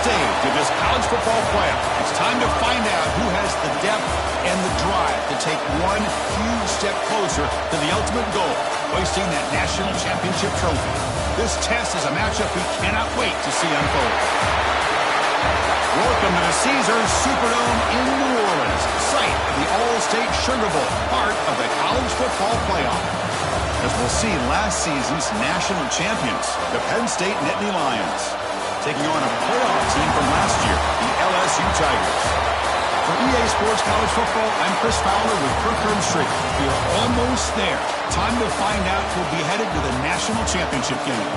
stage of this college football playoff. It's time to find out who has the depth and the drive to take one huge step closer to the ultimate goal, hoisting that national championship trophy. This test is a matchup we cannot wait to see unfold. Welcome to the Caesars Superdome in New Orleans, site of the All-State Sugar Bowl, part of the college football playoff. As we'll see, last season's national champions, the Penn State Nittany Lions, taking on a playoff team from last year, the LSU Tigers. For EA Sports College Football, I'm Chris Fowler with Kirk Herbstreit. We are almost there. Time to find out who'll be headed to the national championship game.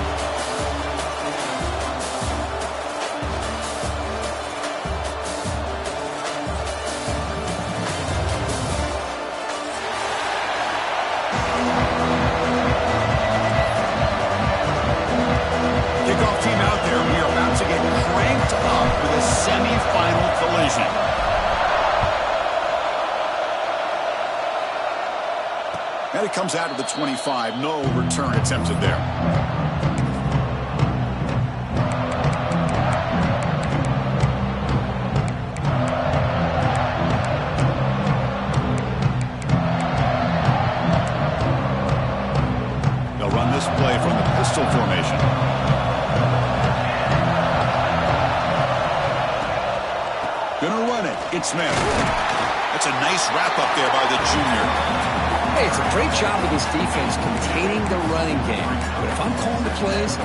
And it comes out of the 25. No return attempted there. They'll run this play from the pistol formation. Gonna run it. It's Smith. That's a nice wrap-up there by the junior. Hey, it's a great job of this defense containing the running game. But if I'm calling the plays,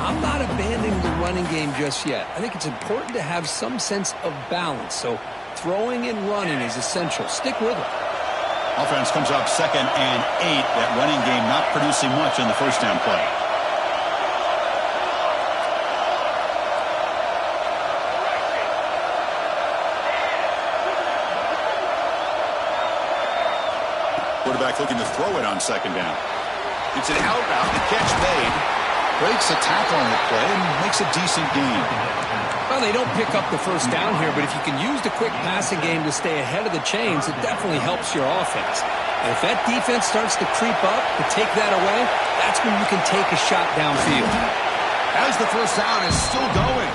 I'm not abandoning the running game just yet. I think it's important to have some sense of balance. So throwing and running is essential. Stick with it. Offense comes up 2nd and 8. That running game not producing much in the first down play. Quarterback looking to throw it on 2nd down. It's an out route. The catch made. Breaks a tackle on the play and makes a decent gain. Well, they don't pick up the first down here, but if you can use the quick passing game to stay ahead of the chains, it definitely helps your offense. And if that defense starts to creep up to take that away, that's when you can take a shot downfield. As the first down is still going.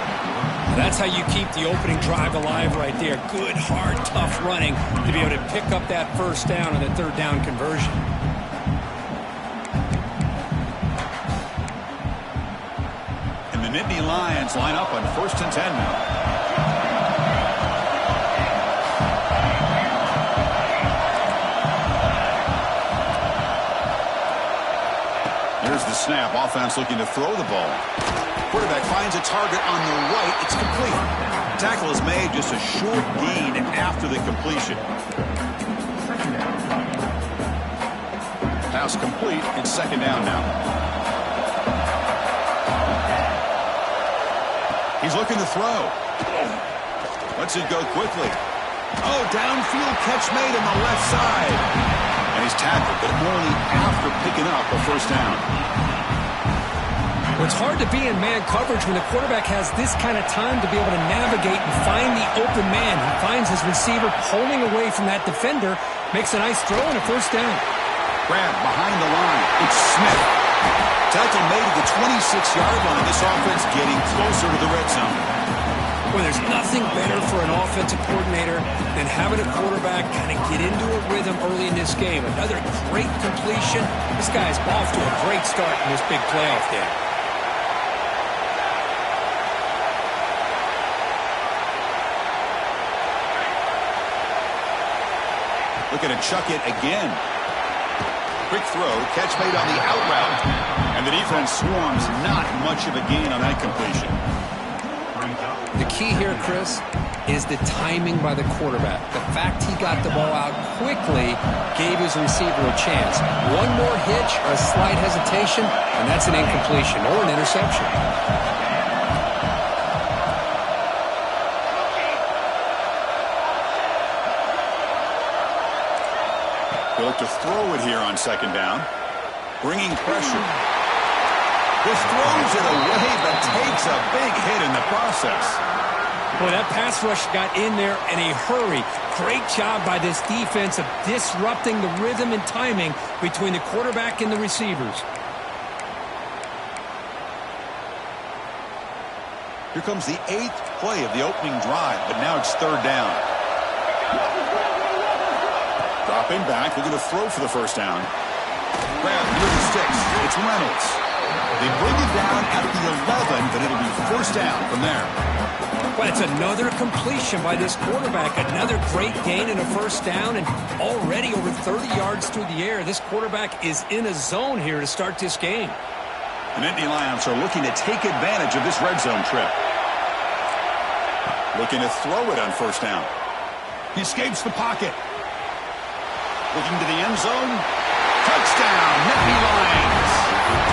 That's how you keep the opening drive alive right there. Good, hard, tough running to be able to pick up that first down and the 3rd down conversion. And the Nittany Lions line up on 1st and 10 now. Here's the snap. Offense looking to throw the ball. Quarterback finds a target on the right. It's complete. Tackle is made, just a short gain after the completion. Pass complete. It's 2nd down now. He's looking to throw. Lets it go quickly. Oh, downfield catch made on the left side. And he's tackled, but only after picking up a first down. Well, it's hard to be in man coverage when the quarterback has this kind of time to be able to navigate and find the open man. He finds his receiver pulling away from that defender, makes a nice throw and a first down. Grab behind the line. It's Smith. Tackle made at the 26-yard line. This offense getting closer to the red zone. Well, there's nothing better for an offensive coordinator than having a quarterback kind of get into a rhythm early in this game. Another great completion. This guy's off to a great start in this big playoff game. Looking to chuck it again. Quick throw, catch made on the out route. And the defense swarms, not much of a gain on that completion. The key here, Chris, is the timing by the quarterback. The fact he got the ball out quickly gave his receiver a chance. One more hitch or a slight hesitation, and that's an incompletion or an interception. They look to throw it here on 2nd down. Bringing pressure. This throws it away, but takes a big hit in the process. Boy, that pass rush got in there in a hurry. Great job by this defense of disrupting the rhythm and timing between the quarterback and the receivers. Here comes the 8th play of the opening drive, but now it's third down. Dropping back, looking to throw for the first down. Grab near the sticks. It's Reynolds. They bring it down at the 11, but it'll be first down from there. Well, it's another completion by this quarterback. Another great gain and a first down, and already over 30 yards through the air. This quarterback is in a zone here to start this game. The Nittany Lions are looking to take advantage of this red zone trip. Looking to throw it on first down. He escapes the pocket. Looking to the end zone. Touchdown, Nittany Lions,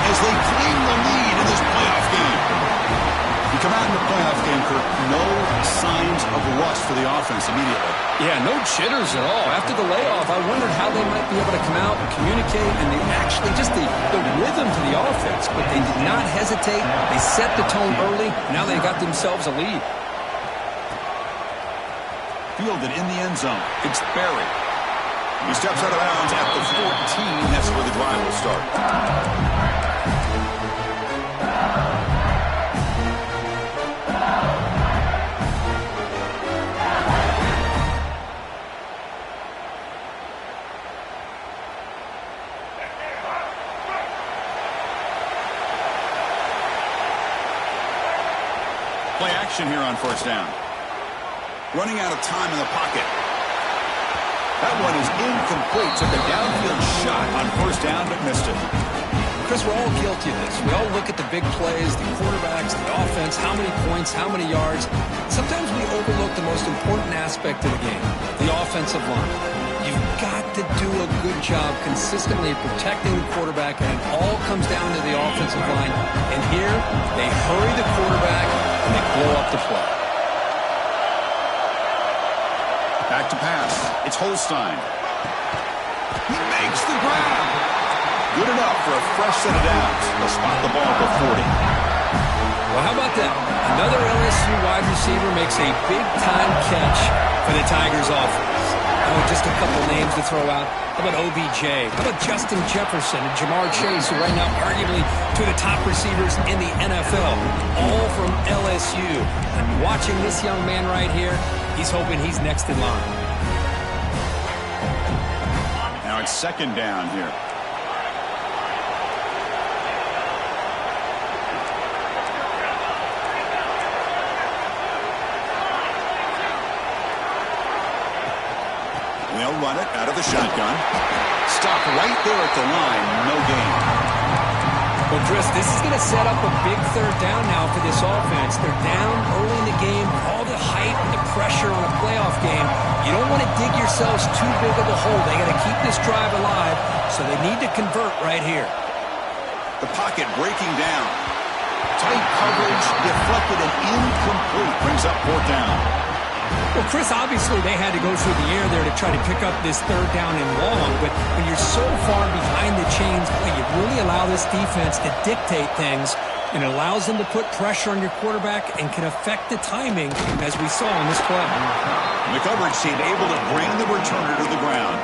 as they claim the lead in this playoff game. You come out in the playoff game, Kirk, no signs of rust for the offense immediately. Yeah, no jitters at all. After the layoff, I wondered how they might be able to come out and communicate, and they actually just the rhythm to the offense, but they did not hesitate. They set the tone early. Now they got themselves a lead. Fielded in the end zone. It's Barry. He steps out of bounds at the 14. That's where the drive will start. Play action here on first down. Running out of time in the pocket. That one is incomplete. Took a downfield shot on first down, but missed it. Chris, we're all guilty of this. We all look at the big plays, the quarterbacks, the offense, how many points, how many yards. Sometimes we overlook the most important aspect of the game, the offensive line. You've got to do a good job consistently protecting the quarterback, and it all comes down to the offensive line. And here, they hurry the quarterback, and they blow up the play. Back to pass. It's Holstein. He makes the grab. Good enough for a fresh set of downs. They'll spot the ball at the 40. Well, how about that? Another LSU wide receiver makes a big-time catch for the Tigers offense. Oh, just a couple names to throw out. How about OBJ? How about Justin Jefferson and Jamar Chase, who right now arguably two of the top receivers in the NFL, all from LSU. And watching this young man right here, he's hoping he's next in line. Now it's second down here. They'll run it out of the shotgun. Stop right there at the line. No gain. Well, Chris, this is going to set up a big third down now for this offense. They're down early in the game. All the hype and the pressure on a playoff game. You don't want to dig yourselves too big of a hole. They got to keep this drive alive, so they need to convert right here. The pocket breaking down. Tight coverage, deflected and incomplete. Brings up fourth down. Well, Chris, obviously they had to go through the air there to try to pick up this third down and long, but when you're so far behind the chains, boy, you really allow this defense to dictate things, and it allows them to put pressure on your quarterback and can affect the timing, as we saw in this play. And the coverage team able to bring the returner to the ground.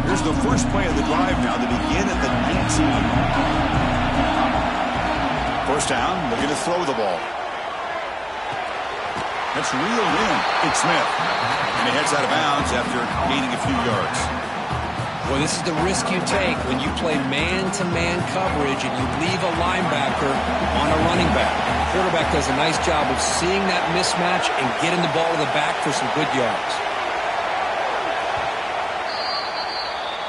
Here's the first play of the drive now to begin at the 19. First down, looking to throw the ball. That's reeled in. It's Smith. And he heads out of bounds after gaining a few yards. Well, this is the risk you take when you play man-to-man coverage and you leave a linebacker on a running back. The quarterback does a nice job of seeing that mismatch and getting the ball to the back for some good yards.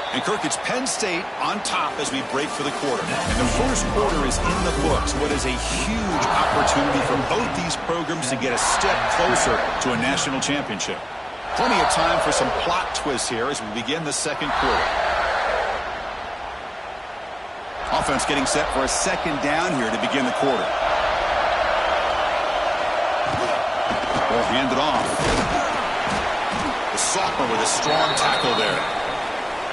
And Kirk, it's Penn State on top as we break for the quarter. And the first quarter is in the books. What is a huge opportunity for both these programs to get a step closer to a national championship. Plenty of time for some plot twists here as we begin the second quarter. Offense getting set for a second down here to begin the quarter. Ball handed off. The sophomore with a strong tackle there.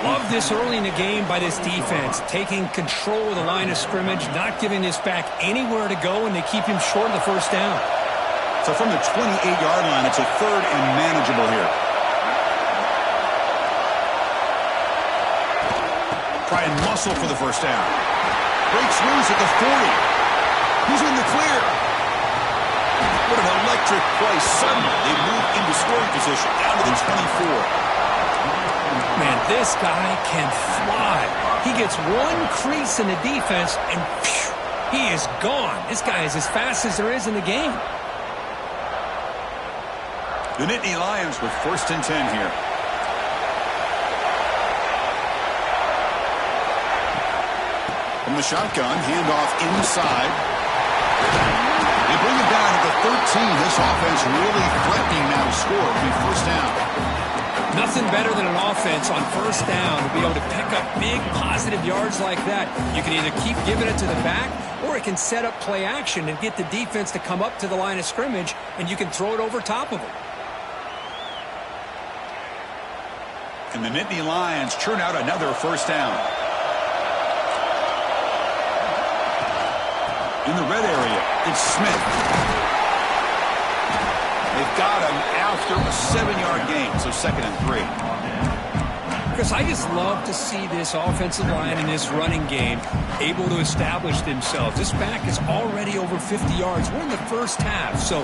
Love this early in the game by this defense, taking control of the line of scrimmage, not giving this back anywhere to go, and they keep him short of the first down. So from the 28-yard line, it's a third and manageable here. try and muscle for the first down. Breaks loose at the 40. He's in the clear. What an electric play. Suddenly, they move into scoring position down to the 24. Man, this guy can fly. He gets one crease in the defense, and phew, he is gone. This guy is as fast as there is in the game. The Nittany Lions with 1st and 10 here. From the shotgun, handoff inside. They bring it down at the 13. This offense really threatening now to score. It'll be 1st down. Nothing better than an offense on 1st down to be able to pick up big positive yards like that. You can either keep giving it to the back, or it can set up play action and get the defense to come up to the line of scrimmage, and you can throw it over top of them. And the Nittany Lions churn out another 1st down. In the red area, it's Smith. They've got him after a 7-yard gain, so 2nd and 3. Chris, I just love to see this offensive line in this running game able to establish themselves. This back is already over 50 yards. We're in the first half, so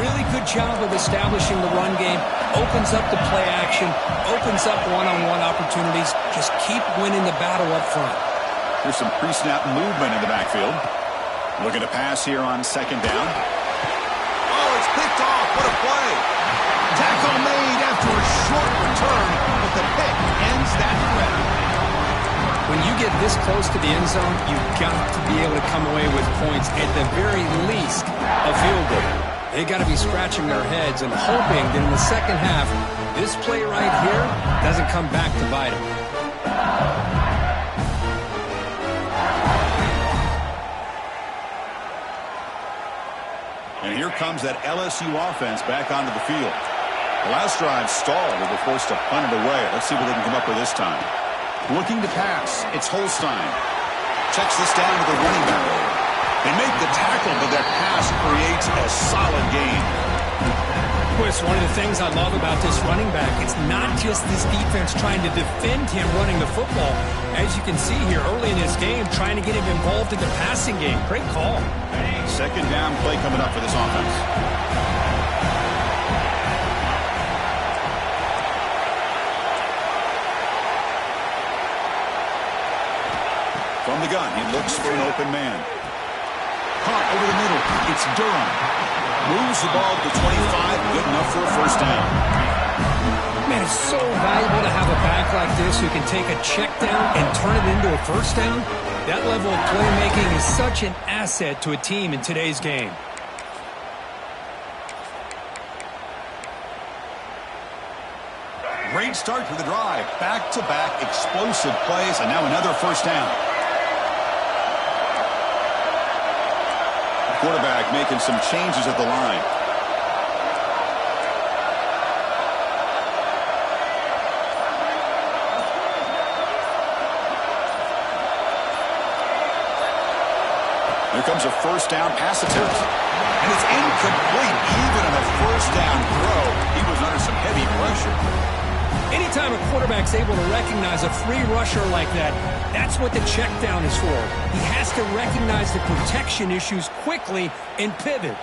really good job of establishing the run game. Opens up the play action, opens up one-on-one opportunities. Just keep winning the battle up front. Here's some pre-snap movement in the backfield. Looking to pass here on 2nd down. Oh, it's picked off. What a play. Tackle made after a short return, but the pick ends that threat. When you get this close to the end zone, you've got to be able to come away with points, at the very least a field goal. They got to be scratching their heads and hoping that in the second half, this play right here doesn't come back to bite them. And here comes that LSU offense back onto the field. The last drive stalled. They were forced to punt it away. Let's see what they can come up with this time. Looking to pass. It's Holstein. Checks this down to the running back. They make the tackle, but their pass creates a solid gain. Chris, one of the things I love about this running back, it's not just this defense trying to defend him running the football. As you can see here early in this game, trying to get him involved in the passing game. Great call. 2nd down play coming up for this offense. From the gun, he looks for an open man. Caught over the middle. It's Durham. Moves the ball to the 25. Good enough for a 1st down. Man, it's so valuable to have a back like this who can take a check down and turn it into a 1st down. That level of playmaking is such an asset to a team in today's game. Great start to the drive. Back-to-back explosive plays, and now another 1st down. The quarterback making some changes at the line. Here comes a 1st down pass attempt. And it's incomplete. Even on a 1st down throw, he was under some heavy pressure. Anytime a quarterback's able to recognize a free rusher like that, that's what the check down is for. He has to recognize the protection issues quickly and pivot.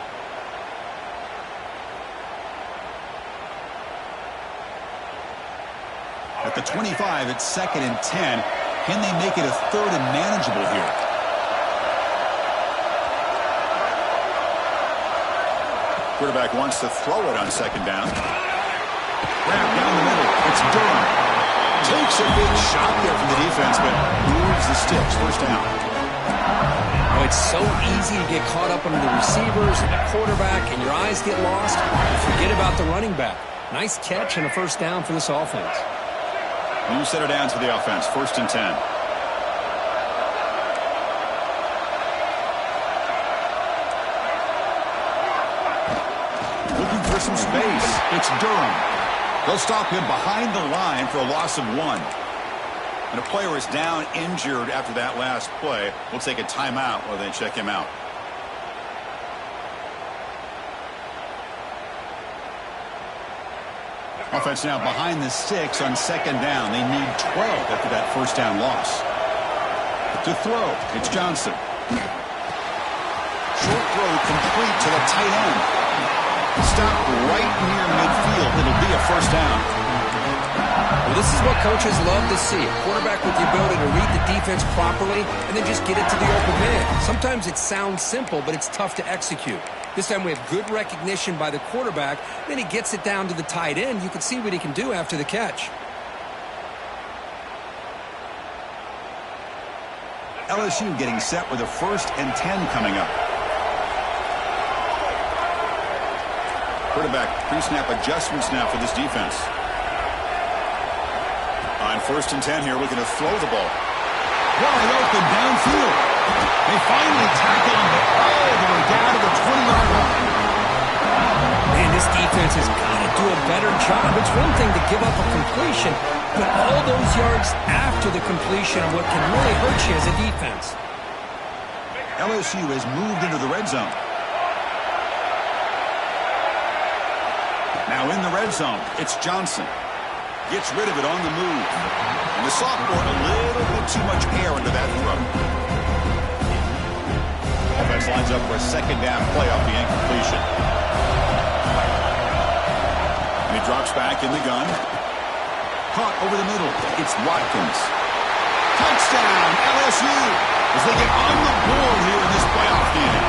At the 25, it's 2nd and 10. Can they make it a 3rd and manageable here? Quarterback wants to throw it on 2nd down. Grab down the middle. It's Durham. Takes a big shot there from the defense, but moves the sticks. 1st down. Oh, it's so easy to get caught up under the receivers and the quarterback, and your eyes get lost. You forget about the running back. Nice catch and a 1st down for this offense. New set of downs for the offense. 1st and 10. Some space. It's Durham. They'll stop him behind the line for a loss of 1. And a player is down injured after that last play. We'll take a timeout while they check him out. Offense now behind the sticks on 2nd down. They need 12 after that 1st down loss. To throw, it's Johnson. Short throw complete to the tight end. Stop right near midfield. It'll be a first down. Well, this is what coaches love to see. A quarterback with the ability to read the defense properly and then just get it to the open man. Sometimes it sounds simple, but it's tough to execute. This time we have good recognition by the quarterback. Then he gets it down to the tight end. You can see what he can do after the catch. LSU getting set with a 1st and 10 coming up. Quarterback pre-snap adjustments now for this defense. On 1st and 10 here, looking to throw the ball. Wide open downfield. They finally tackle him all the way down to the 20-yard line. Man, this defense has got to do a better job. It's one thing to give up a completion, but all those yards after the completion are what can really hurt you as a defense. LSU has moved into the red zone. Now in the red zone, it's Johnson. Gets rid of it on the move. And the sophomore, a little bit too much air into that throw. Offense lines up for a 2nd down play off the incompletion. And he drops back in the gun. Caught over the middle. It's Watkins. Touchdown, LSU, as they get on the board here in this playoff game.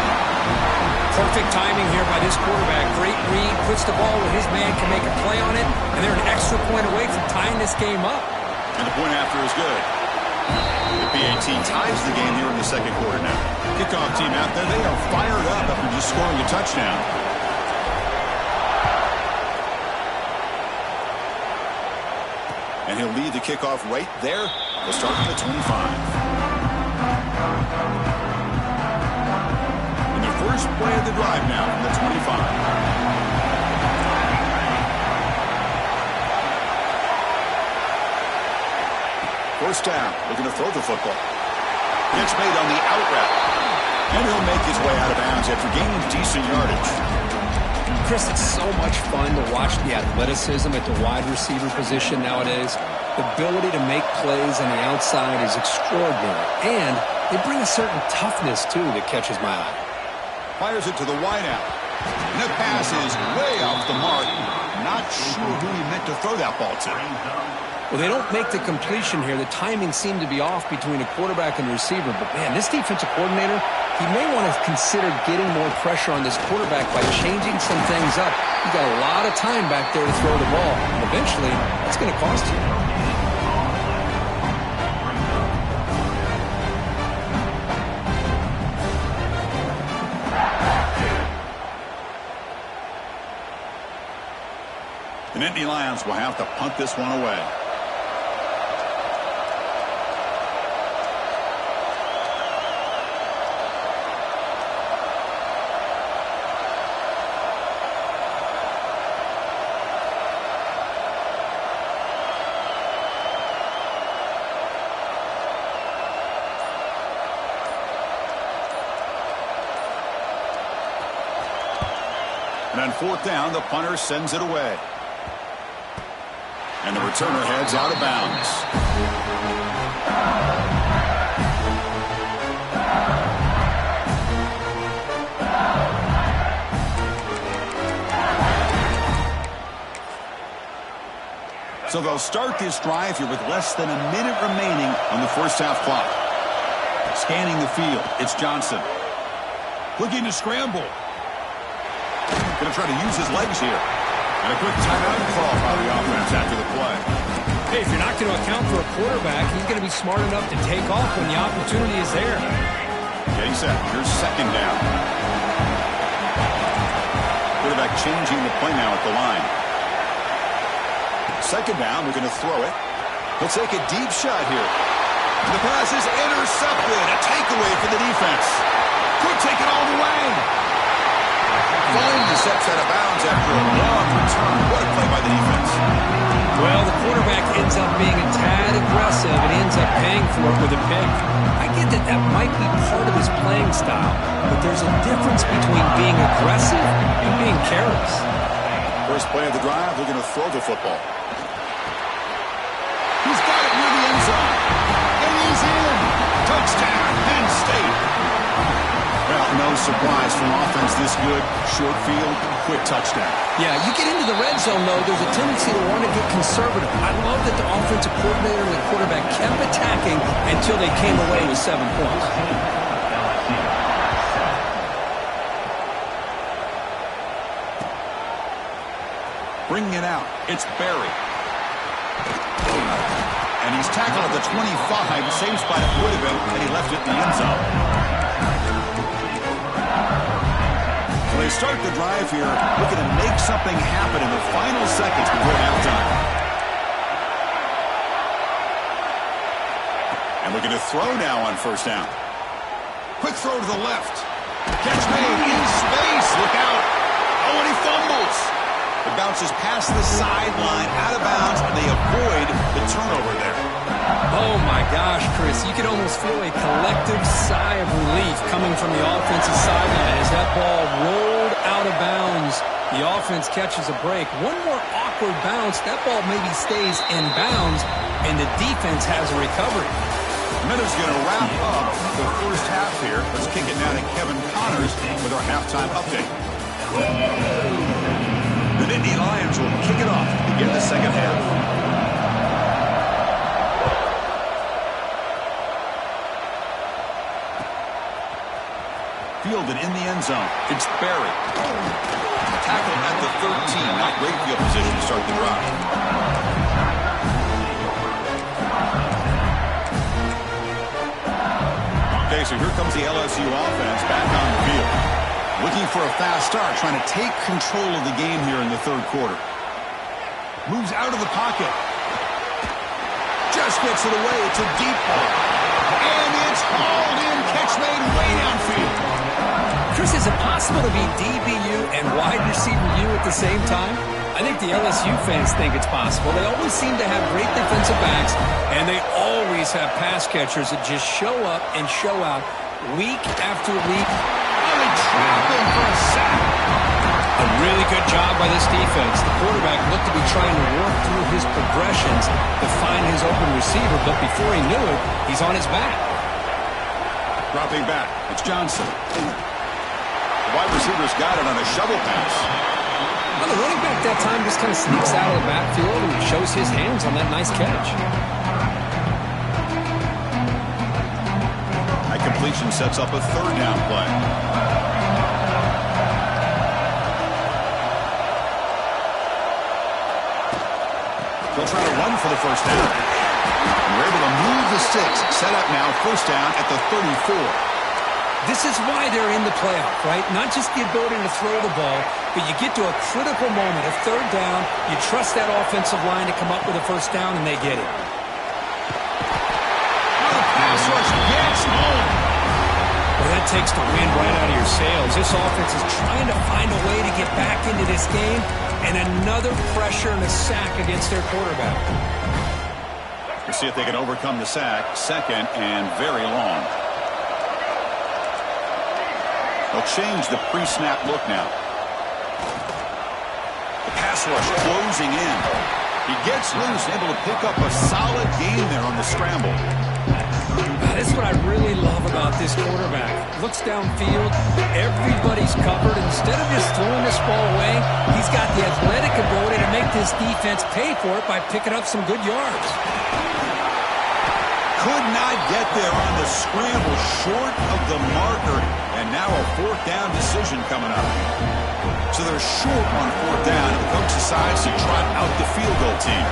Perfect timing here by this quarterback. Great read, puts the ball where his man can make a play on it, and they're an extra point away from tying this game up. And the point after is good. The PAT ties the game here in the 2nd quarter now. Kickoff team out there, they are fired up after just scoring a touchdown. And he'll lead the kickoff right there. They'll start from the 25. First play of the drive now from the 25. First down, looking to throw the football. Gets made on the out route. And he'll make his way out of bounds after gaining decent yardage. Chris, it's so much fun to watch the athleticism at the wide receiver position nowadays. The ability to make plays on the outside is extraordinary. And they bring a certain toughness, too, that catches my eye. Fires it to the wideout. And the pass is way off the mark. Not sure who he meant to throw that ball to. Well, they don't make the completion here. The timing seemed to be off between a quarterback and a receiver. But, man, this defensive coordinator, he may want to consider getting more pressure on this quarterback by changing some things up. You've got a lot of time back there to throw the ball. And eventually, that's going to cost you. The Nittany Lions will have to punt this one away. And on 4th down, the punter sends it away. And the returner heads out of bounds. So they'll start this drive here with less than a minute remaining on the first half clock. Scanning the field, it's Johnson. Looking to scramble. Going to try to use his legs here. And a quick timeout call by the offense after the play. Hey, if you're not going to account for a quarterback, he's going to be smart enough to take off when the opportunity is there. Getting set. Here's 2nd down. Quarterback changing the play now at the line. 2nd down, we're going to throw it. He'll take a deep shot here. And the pass is intercepted. A takeaway for the defense. Could take it all the way. Finally steps out of bounds after a long return. What a play by the defense. Well, the quarterback ends up being a tad aggressive and ends up paying for it with a pick. I get that that might be part of his playing style, but there's a difference between being aggressive and being careless. First play of the drive, they're going to throw the football. He's got it near the end zone. And he's in. Touchdown. surprise for an offense this good. Short field, quick touchdown. Yeah, you get into the red zone, though, there's a tendency to want to get conservative. I love that the offensive coordinator and the quarterback kept attacking until they came away with 7 points. Bringing it out, it's Barry. And he's tackled at the 25, same spot it would have been, and he left it in the end zone. So they start the drive here, looking to make something happen in the final seconds before halftime. And looking to throw now on first down. Quick throw to the left. Catch made in space. Look out. Oh, and he fumbles. It bounces past the sideline, out of bounds, and they avoid the turnover there. Oh, my gosh, Chris. You could almost feel a collective sigh of relief coming from the offensive sideline as that ball rolled out of bounds. The offense catches a break. One more awkward bounce. That ball maybe stays in bounds, and the defense has a recovery. Minutes going to wrap up the first half here. Let's kick it now to Kevin Connors with our halftime update. The Nittany Lions will kick it off to begin the second half. Fielded in the end zone. It's Barry. Tackle at the 13. Not great field position to start the drive. Okay, so here comes the LSU offense back on the field. Looking for a fast start, trying to take control of the game here in the third quarter. Moves out of the pocket. Just gets it away. It's a deep ball. And it's hauled in. Catch made way downfield. Chris, is it possible to be DBU and wide receiver U at the same time? I think the LSU fans think it's possible. They always seem to have great defensive backs, and they always have pass catchers that just show up and show out week after week. They trap him for a sack. A really good job by this defense. The quarterback looked to be trying to work through his progressions to find his open receiver, but before he knew it, he's on his back. Dropping back, it's Johnson. The wide receiver's got it on a shovel pass. Well, the running back that time just kind of sneaks out of the backfield and shows his hands on that nice catch. That completion sets up a third down play. They'll try to run for the first down. We're able to move the sticks. Set up now, first down at the 34. This is why they're in the playoff, right? Not just the ability to throw the ball, but you get to a critical moment, a third down, you trust that offensive line to come up with a first down, and they get it. Now the pass rush gets home. Well, that takes the wind right out of your sails. This offense is trying to find a way to get back into this game, and another pressure and a sack against their quarterback. We'll see if they can overcome the sack. Second and very long. They'll change the pre-snap look now. The pass rush closing in. He gets loose, able to pick up a solid gain there on the scramble. That's what I really love about this quarterback. Looks downfield, everybody's covered. Instead of just throwing this ball away, he's got the athletic ability to make this defense pay for it by picking up some good yards. Could not get there on the scramble, short of the marker, and now a fourth down decision coming up. So they're short on fourth down, and the coach decides to trot out the field goal team.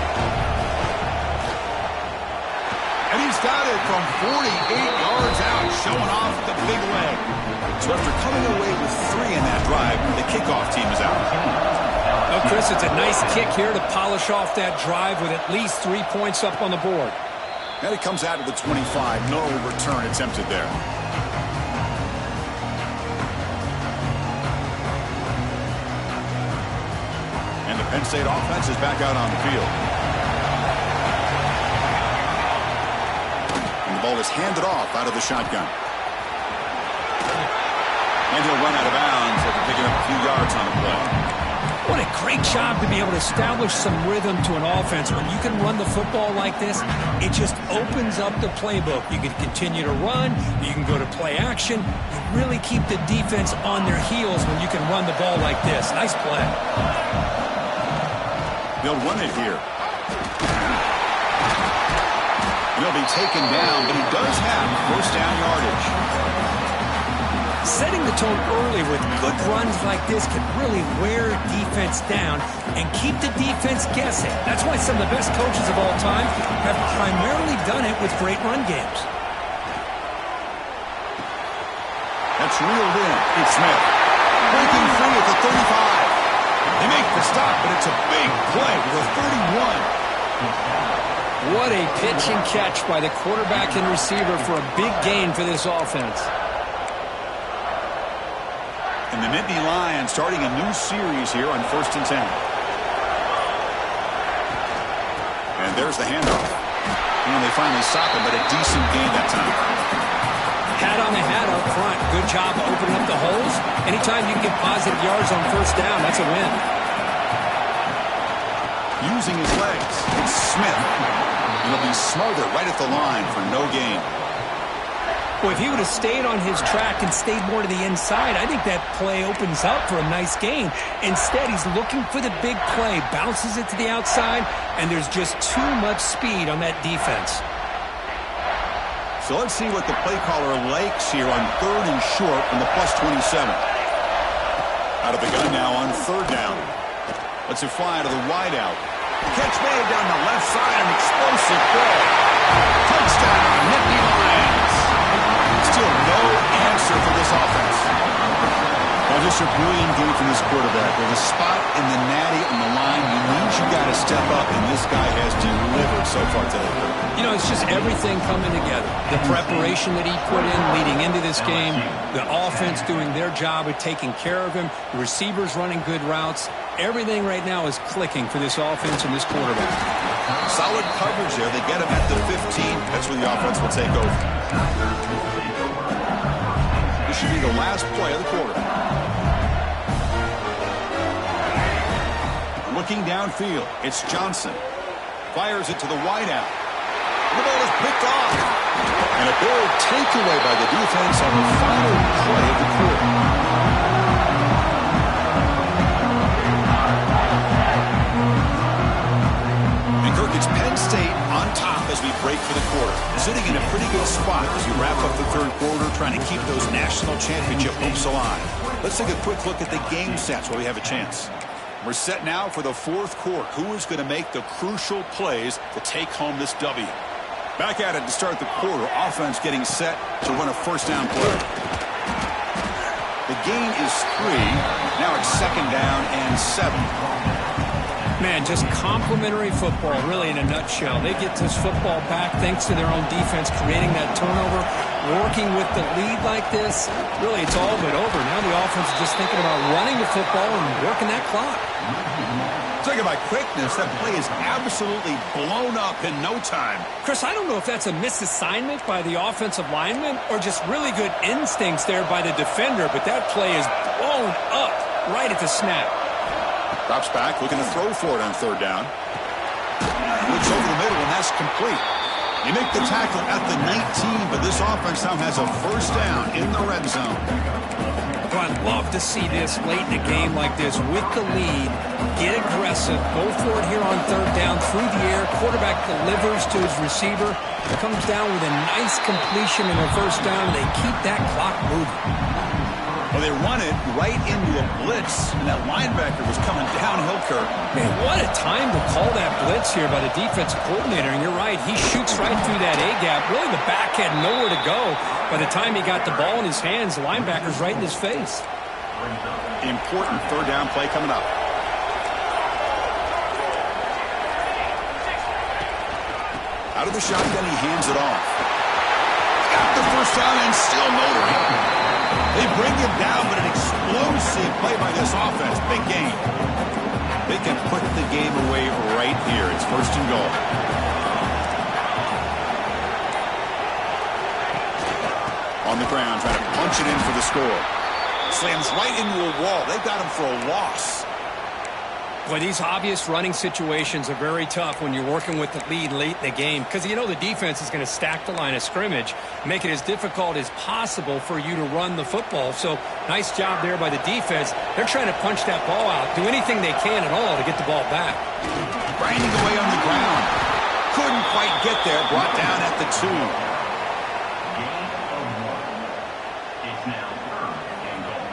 And he's got it from 48 yards out, showing off the big leg. So after coming away with 3 in that drive, the kickoff team is out. Well, Chris, it's a nice kick here to polish off that drive with at least 3 points up on the board. And it comes out of the 25. No return attempted there. And the Penn State offense is back out on the field. And the ball is handed off out of the shotgun. And he'll run out of bounds after picking up a few yards on the play. What a great job to be able to establish some rhythm to an offense. When you can run the football like this, it just opens up the playbook. You can continue to run. You can go to play action. You really keep the defense on their heels when you can run the ball like this. Nice play. They'll run it here. He'll be taken down, but he does have first down yardage. Setting the tone early with good runs like this can really wear defense down and keep the defense guessing. That's why some of the best coaches of all time have primarily done it with great run games. That's reeled in. It's Smith. Breaking free at the 35. They make the stop, but it's a big play to the 31. What a pitch and catch by the quarterback and receiver for a big gain for this offense. And the Nittany Lions starting a new series here on 1st and 10. And there's the handoff. And they finally stop him, but a decent gain that time. Hat on the hat up front. Good job opening up the holes. Anytime you can get positive yards on first down, that's a win. Using his legs, it's Smith. He'll be smothered right at the line for no gain. Well, if he would have stayed on his track and stayed more to the inside, I think that play opens up for a nice gain. Instead, he's looking for the big play, bounces it to the outside, and there's just too much speed on that defense. So let's see what the play caller likes here on 3rd and short from the +27. Out of the gun now on 3rd down. Let's it fly to the wide out. Catch made down the left side, an explosive throw. Touchdown, Nittany Lions. Still no answer for this offense. Well, just a brilliant game from this quarterback. With a spot in the natty on the line, he means you got to step up, and this guy has delivered so far today. You know, it's just everything coming together. The preparation that he put in leading into this game, the offense doing their job of taking care of him, the receivers running good routes. Everything right now is clicking for this offense and this quarterback. Solid coverage there. They get him at the 15. That's where the offense will take over. This should be the last play of the quarter. Looking downfield, it's Johnson. Fires it to the wideout. The ball is picked off. And a big takeaway by the defense on the final play of the quarter. And Kirk, it's Penn State on top as we break for the quarter. Sitting in a pretty good spot as we wrap up the 3rd quarter, trying to keep those national championship hopes alive. Let's take a quick look at the game stats while we have a chance. We're set now for the 4th quarter. Who is going to make the crucial plays to take home this W? Back at it to start the quarter. Offense getting set to run a first down play. The gain is 3. Now it's 2nd down and 7. Man, just complimentary football, really, in a nutshell. They get this football back thanks to their own defense, creating that turnover, working with the lead like this. Really, it's all but over. Now the offense is just thinking about running the football and working that clock. Talking about quickness, that play is absolutely blown up in no time. Chris, I don't know if that's a misassignment by the offensive lineman or just really good instincts there by the defender, but that play is blown up right at the snap. Drops back, looking to throw for it on 3rd down. Looks over the middle, and that's complete. You make the tackle at the 19, but this offense now has a first down in the red zone. Well, I'd love to see this late in a game like this with the lead. Get aggressive. Go for it here on 3rd down through the air. Quarterback delivers to his receiver. Comes down with a nice completion in the first down. They keep that clock moving. Well, they run it right into a blitz, and that linebacker was coming downhill, Kirk. Man, what a time to call that blitz here by the defensive coordinator. And you're right, he shoots right through that A-gap. Really, the back had nowhere to go. By the time he got the ball in his hands, the linebacker's right in his face. Important 3rd down play coming up. Out of the shotgun, he hands it off. Got the first down and still motoring. They bring him down, but an explosive play by this offense. Big gain. They can put the game away right here. It's 1st and goal. On the ground, trying to punch it in for the score. Slams right into a wall. They've got him for a loss. Boy, these obvious running situations are very tough when you're working with the lead late in the game because you know the defense is going to stack the line of scrimmage, make it as difficult as possible for you to run the football. So nice job there by the defense. They're trying to punch that ball out, do anything they can at all to get the ball back. Grinding away on the ground. Couldn't quite get there. Brought down at the 2. Gain of 1. It's now 3rd and goal.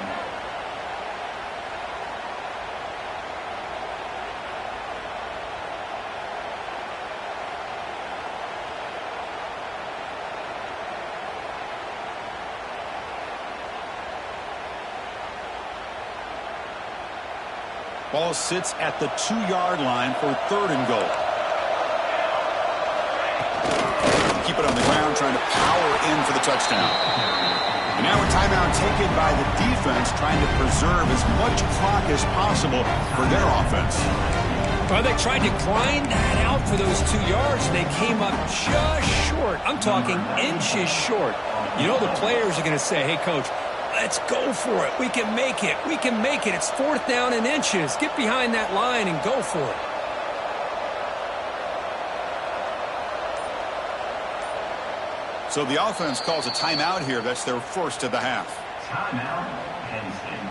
Ball sits at the 2-yard line for 3rd and goal. Keep it on the ground, trying to power in for the touchdown. And now a timeout taken by the defense, trying to preserve as much clock as possible for their offense. Well, they tried to grind that out for those 2 yards, and they came up just short. I'm talking inches short. You know the players are going to say, hey, Coach, let's go for it. We can make it. We can make it. It's 4th down in inches. Get behind that line and go for it. So the offense calls a timeout here. That's their first of the half. Timeout, Penn State.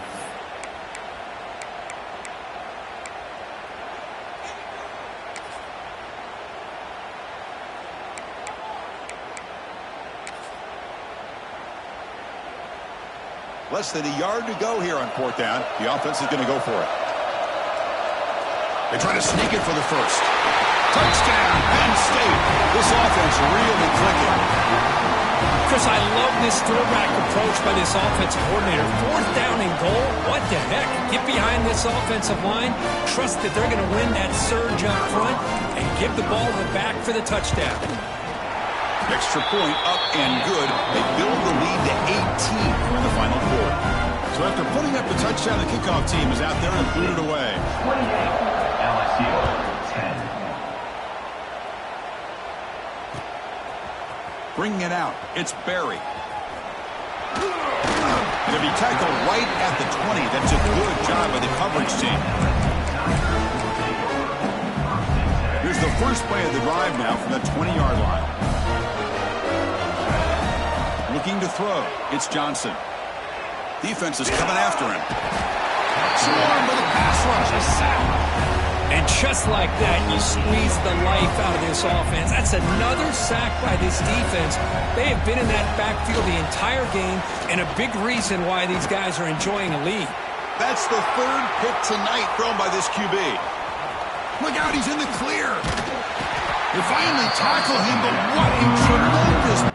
Less than a yard to go here on 4th down. The offense is going to go for it. They try to sneak it for the first. Touchdown, Penn State. This offense really clicking. Chris, I love this throwback approach by this offensive coordinator. 4th down and goal, what the heck? Get behind this offensive line, trust that they're going to win that surge up front, and give the ball to the back for the touchdown. Extra point up and good. They build the lead to 18 in the final quarter. So after putting up the touchdown, the kickoff team is out there and booted away. 28, LSU, 10. Bringing it out, it's Barry. And to be tackled right at the 20. That's a good job by the coverage team. Here's the first play of the drive now from that 20-yard line. Looking to throw, it's Johnson. Defense is coming after him. Swarmed with a pass rush, a sack. And just like that, you squeeze the life out of this offense. That's another sack by this defense. They have been in that backfield the entire game, and a big reason why these guys are enjoying a lead. That's the 3rd pick tonight thrown by this QB. Look out, he's in the clear. They finally tackle him, but what a tremendous...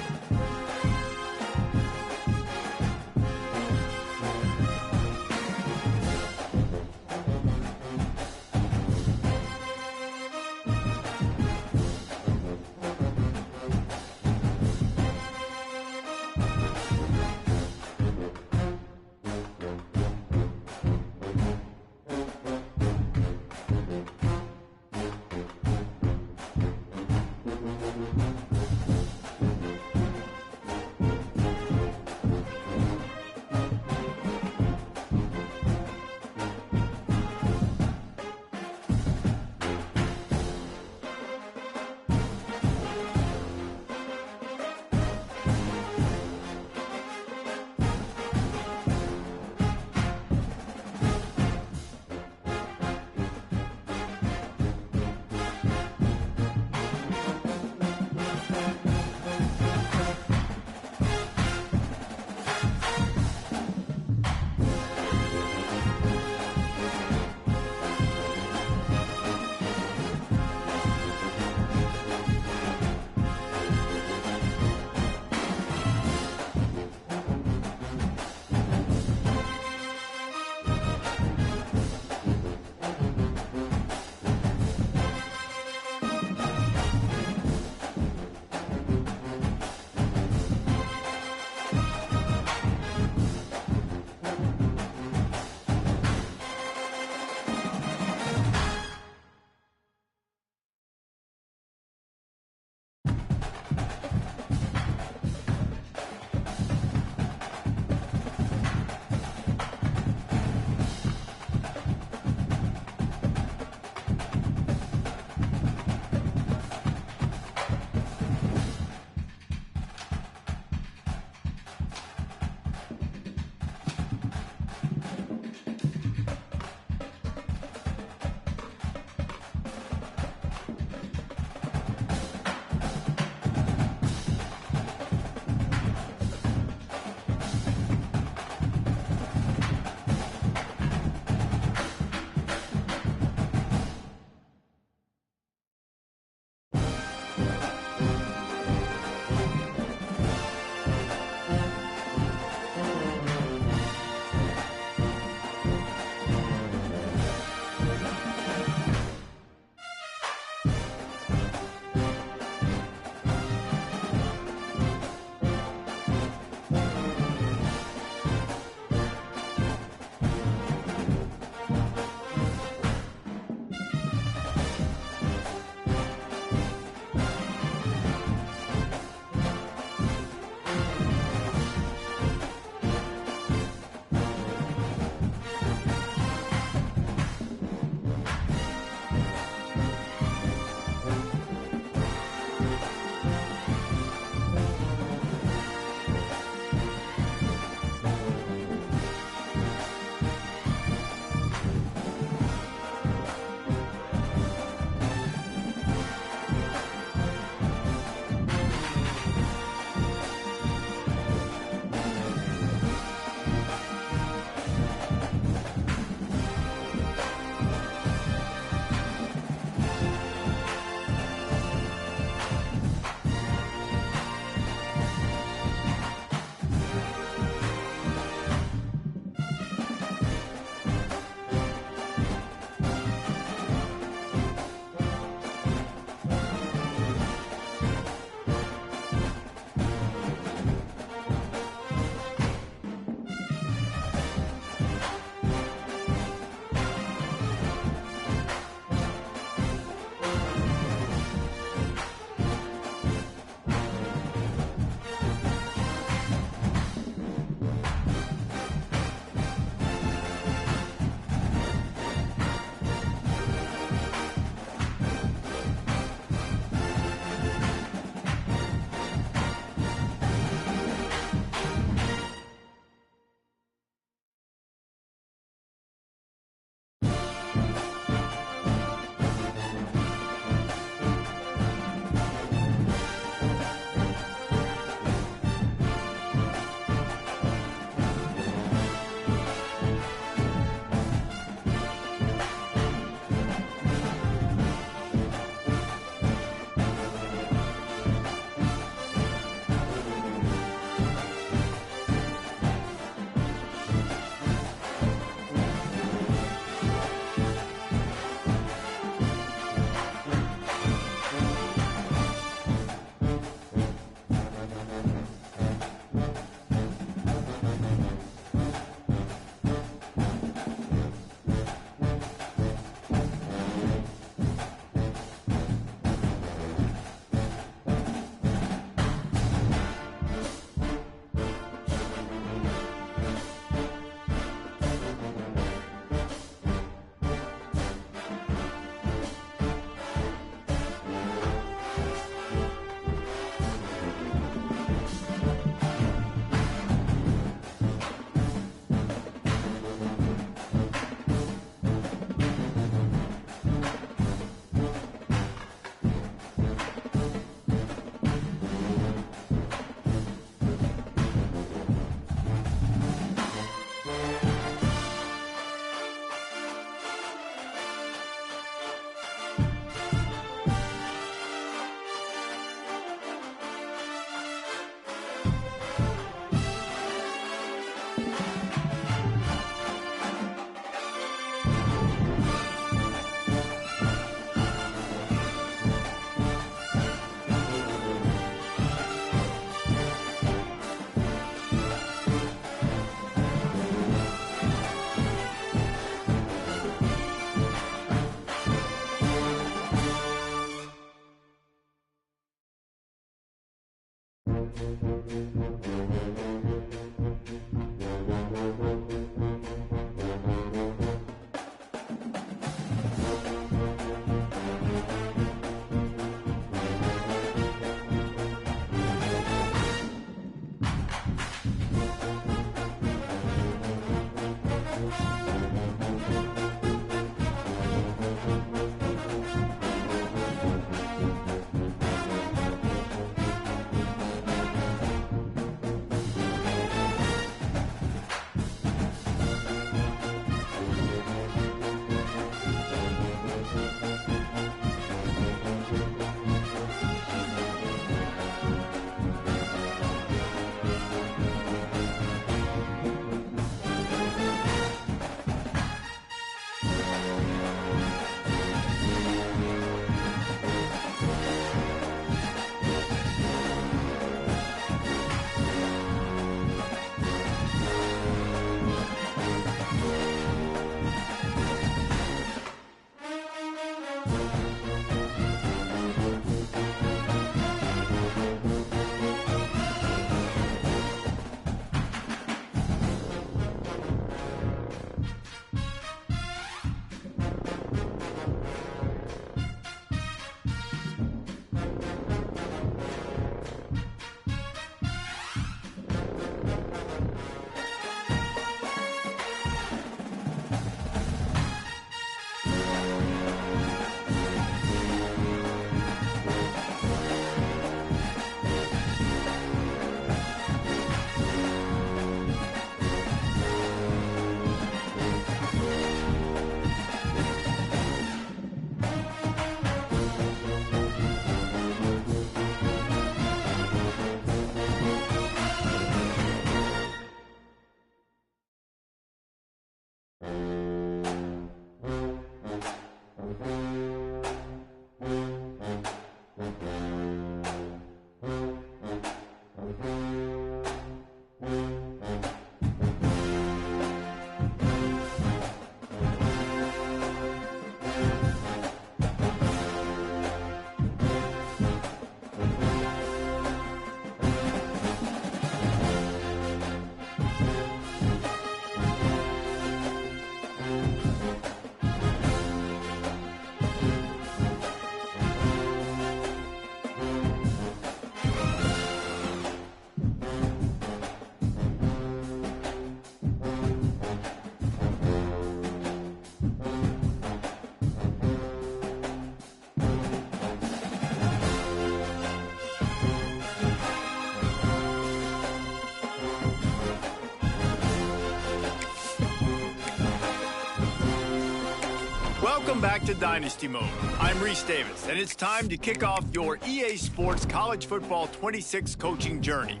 Welcome back to Dynasty Mode. I'm Reese Davis, and it's time to kick off your EA Sports College Football 26 coaching journey.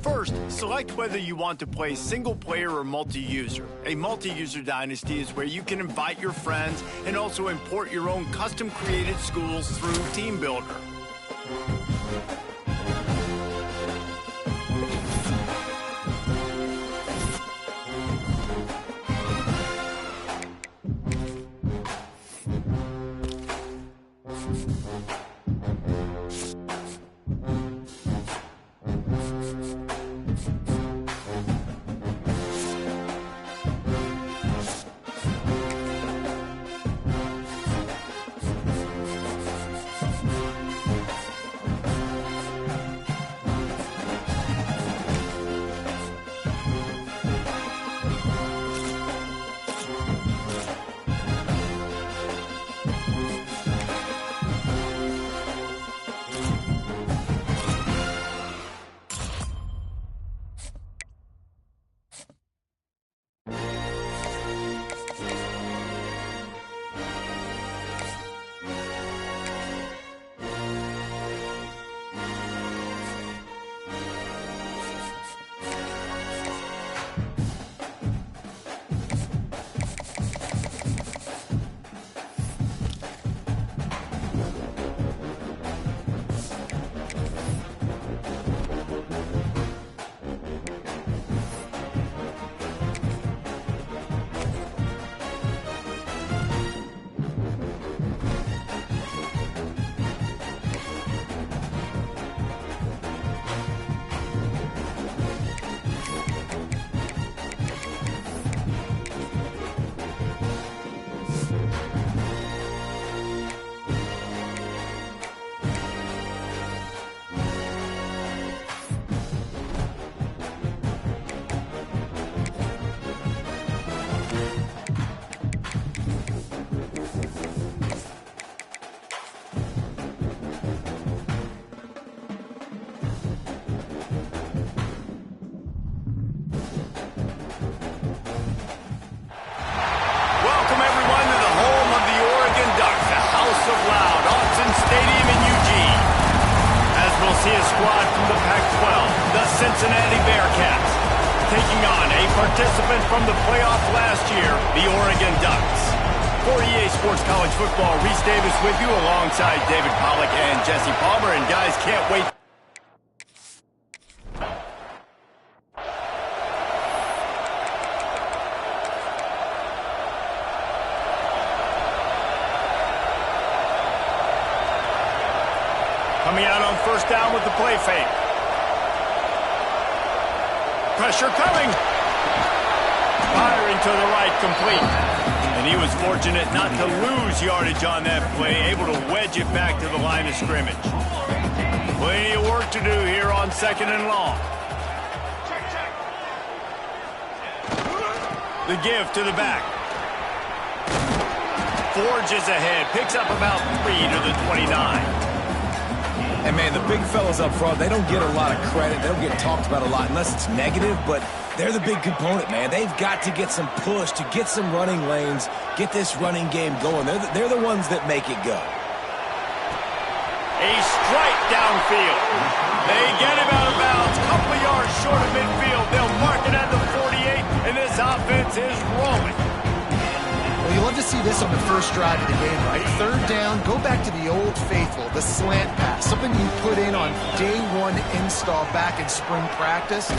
First, select whether you want to play single-player or multi-user. A multi-user dynasty is where you can invite your friends and also import your own custom-created schools through Team Builder. see a squad from the Pac-12, the Cincinnati Bearcats, taking on a participant from the playoffs last year, the Oregon Ducks. For EA Sports College Football, Reese Davis with you alongside David Pollack and Jesse Palmer. And guys, can't wait. Coming out on first down with the play fake. Pressure coming. Firing to the right, complete. And he was fortunate not to lose yardage on that play, able to wedge it back to the line of scrimmage. Plenty of work to do here on 2nd and long. The give to the back. Forges ahead, picks up about 3 to the 29. And, man, the big fellas up front, they don't get a lot of credit. They don't get talked about a lot unless it's negative, but they're the big component, man. They've got to get some push, to get some running lanes, get this running game going. They're the ones that make it go. A strike downfield. They get him out of bounds. Couple of yards short of midfield. They'll mark it at the 48, and this offense is rolling. Well, you love to see this on the first drive of the game, right? 3rd down, go back to the old faithful, the slant pass, something you put in on day 1 install back in spring practice.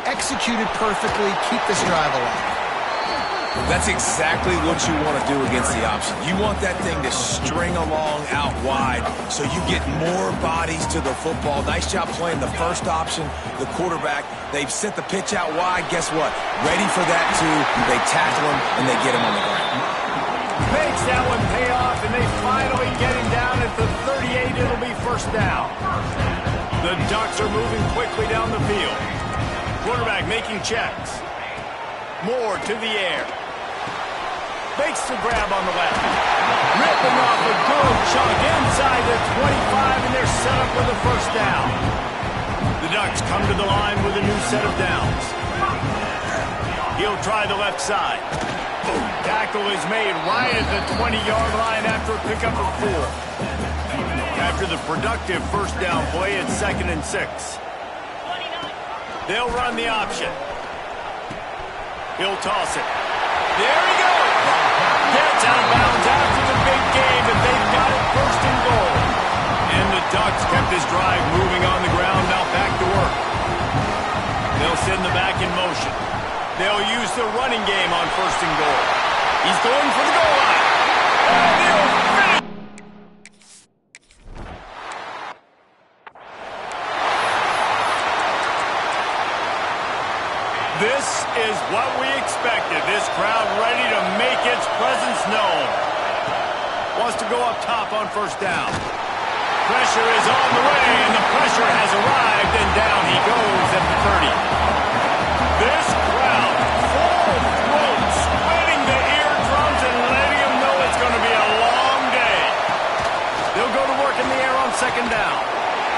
Executed perfectly, keep this drive alive. That's exactly what you want to do against the option. You want that thing to string along out wide so you get more bodies to the football. Nice job playing the first option, the quarterback. They've sent the pitch out wide. Guess what? Ready for that, too. They tackle him, and they get him on the ground. Makes that one pay off, and they finally get him down at the 38. It'll be first down. The Ducks are moving quickly down the field. Quarterback making checks. Moore to the air. Makes the grab on the left. Ripping off a good chunk inside the 25, and they're set up with a first down. The Ducks come to the line with a new set of downs. He'll try the left side. Tackle is made right at the 20-yard line after a pickup of 4. After the productive first down play, it's 2nd and 6. They'll run the option. He'll toss it. There he goes. Gets out of bounds after the big game, but they've got it 1st and goal. And the Ducks kept this drive moving on the ground, now back to work. They'll send the back in motion. They'll use the running game on 1st and goal. He's going for the goal line. And they'll finish. This is what we expected. This crowd ready to make its presence known. Wants to go up top on first down. Pressure is on the way, and the pressure has arrived, and down he goes at the 30. This crowd, full throat, sweating the eardrums and letting them know it's going to be a long day. They'll go to work in the air on 2nd down.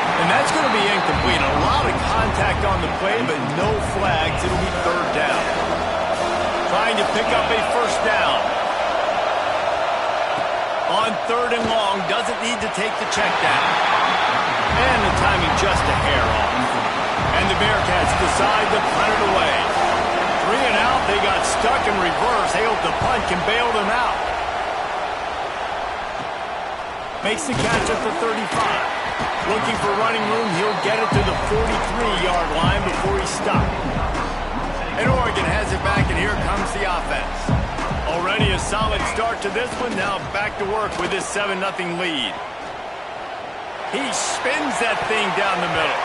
And that's going to be incomplete. A lot of contact on the play, but no flags. It'll be 3rd down. Trying to pick up a first down. On 3rd and long, doesn't need to take the check down. And the timing just a hair off. And the Bearcats decide to punt it away. 3 and out, they got stuck in reverse. They hope the punt can bail them out. Makes the catch at the 35. Looking for running room, he'll get it to the 43-yard line before he's stopped. And Oregon has it back, and here comes the offense. Already a solid start to this one, now back to work with his 7-0 lead. He spins that thing down the middle.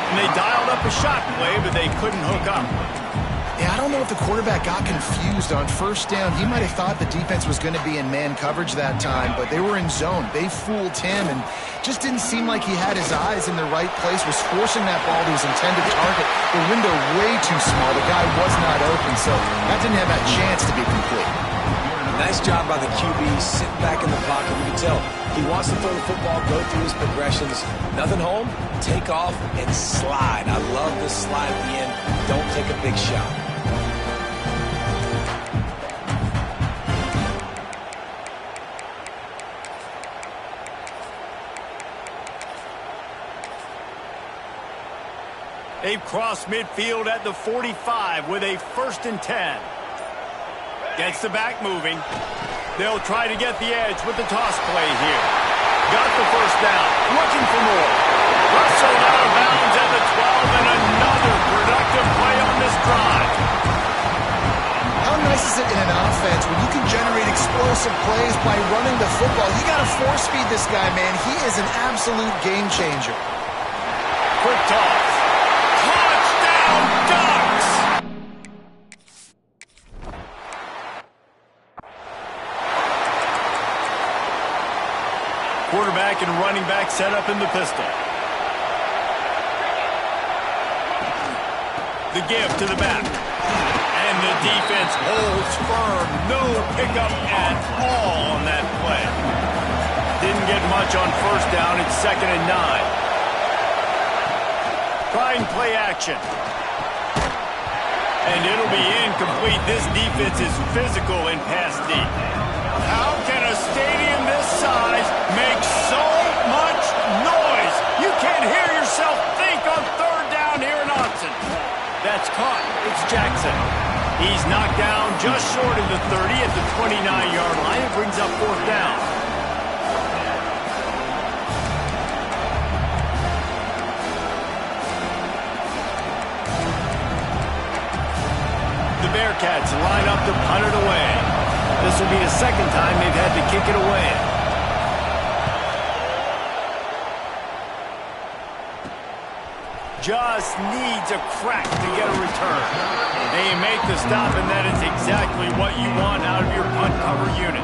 And they dialed up a shot play, but they couldn't hook up. Yeah, I don't know if the quarterback got confused on first down. He might have thought the defense was going to be in man coverage that time, but they were in zone. They fooled him and just didn't seem like he had his eyes in the right place, was forcing that ball to his intended target. The window way too small. The guy was not open, so that didn't have that chance to be complete. Nice job by the QB sitting back in the pocket. You can tell he wants to throw the football, go through his progressions. Nothing home, take off, and slide. I love this slide at the end. Don't take a big shot. They've crossed midfield at the 45 with a 1st and 10. Gets the back moving. They'll try to get the edge with the toss play here. Got the 1st down. Looking for more. Russell out of bounds at the 12, and another productive play on this drive. How nice is it in an offense when you can generate explosive plays by running the football? You got to force feed this guy, man. He is an absolute game changer. Quick toss. Touchdown, Ducks! Quarterback and running back set up in the pistol. The give to the back. And the defense holds firm. No pickup at all on that play. Didn't get much on 1st down. It's 2nd and 9. Trying play action. And it'll be incomplete. This defense is physical in pass deep. How can a stadium this size make so much noise? You can't hear yourself think on 3rd down here in Austin. That's caught. It's Jackson. He's knocked down just short of the 30 at the 29-yard line. It brings up 4th down. The Bearcats line up to punt it away. This will be the 2nd time they've had to kick it away. Just needs a crack to get a return. They make the stop, and that is exactly what you want out of your punt cover unit.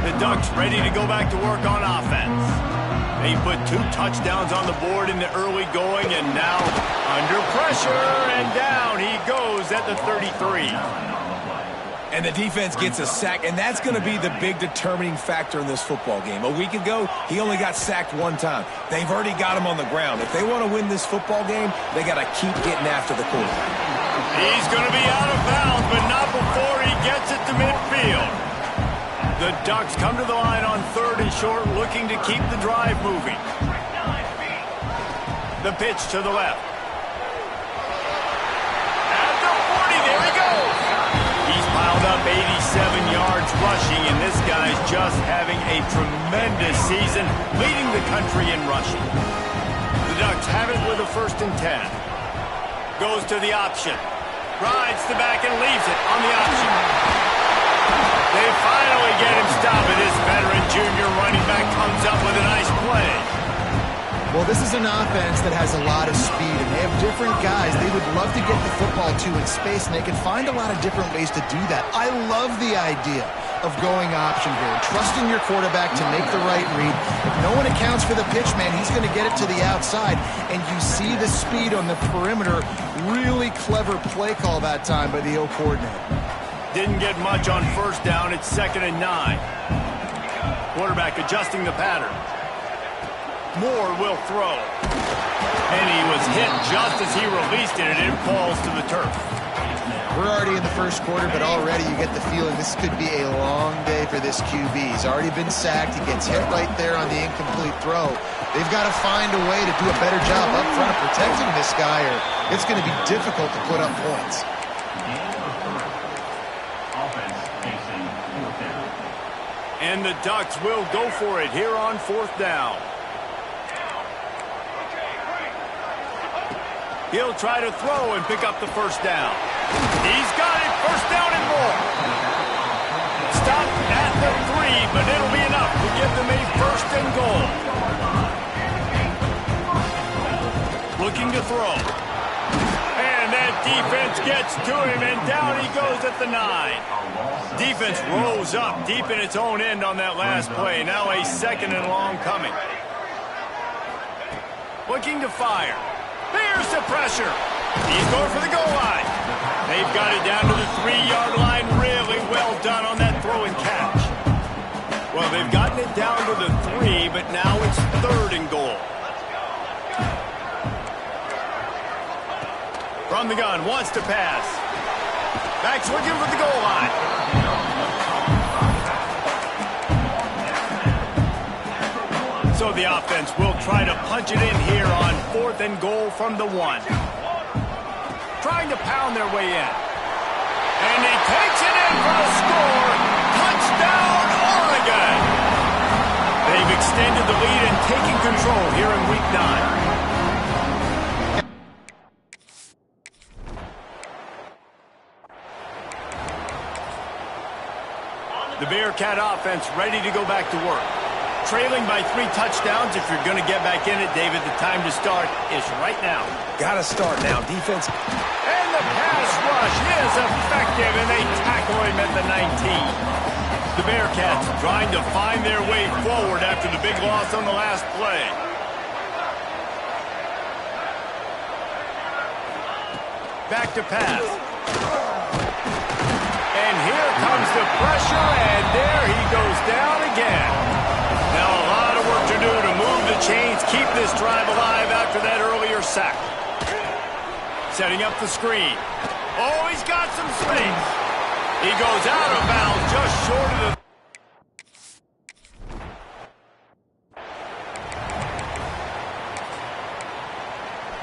The Ducks ready to go back to work on offense. They put 2 touchdowns on the board in the early going, and now under pressure, and down he goes at the 33. And the defense gets a sack, and that's going to be the big determining factor in this football game. A week ago, he only got sacked 1 time. They've already got him on the ground. If they want to win this football game, they got to keep getting after the quarterback. He's going to be out of bounds, but not before he gets it to midfield. The Ducks come to the line on 3rd and short, looking to keep the drive moving. The pitch to the left. At the 40, there he goes. He's piled up 87 yards rushing, and this guy's just having a tremendous season, leading the country in rushing. The Ducks have it with a 1st and 10. Goes to the option. Rides the back and leaves it on the option. They finally get him stopped, and this veteran junior running back comes up with a nice play. Well, this is an offense that has a lot of speed, and they have different guys they would love to get the football to in space, and they can find a lot of different ways to do that. I love the idea of going option here, trusting your quarterback to make the right read. If no one accounts for the pitch, man, he's going to get it to the outside, and you see the speed on the perimeter. Really clever play call that time by the O coordinator. Didn't get much on 1st down. It's 2nd and 9. Quarterback adjusting the pattern. Moore will throw. And he was hit just as he released it, and it falls to the turf. We're already in the 1st quarter, but already you get the feeling this could be a long day for this QB. He's already been sacked. He gets hit right there on the incomplete throw. They've got to find a way to do a better job up front of protecting this guy, or it's going to be difficult to put up points. And the Ducks will go for it here on 4th down. He'll try to throw and pick up the 1st down. He's got it, 1st down and more. Stop at the 3, but it'll be enough to give them a 1st and goal. Looking to throw. And that defense gets to him, and down he goes at the 9. Defense rose up deep in its own end on that last play. Now a 2nd and long coming. Looking to fire. There's the pressure. He's going for the goal line. They've got it down to the 3-yard line. Really well done on that throw and catch. Well, they've gotten it down to the 3, but now it's 3rd and goal. From the gun, wants to pass. Back's looking for the goal line. So the offense will try to punch it in here on 4th and goal from the 1. Trying to pound their way in. And he takes it in for the score. Touchdown, Oregon! They've extended the lead and taken control here in Week 9. The Bearcat offense ready to go back to work. Trailing by 3 touchdowns. If you're going to get back in it, David, the time to start is right now. Got to start now. Defense. And the pass rush is effective, and they tackle him at the 19. The Bearcats trying to find their way forward after the big loss on the last play. Back to pass. And here comes the pressure, and there he goes down again. Now a lot of work to do to move the chains, keep this drive alive after that earlier sack. Setting up the screen. Oh, he's got some space. He goes out of bounds just short of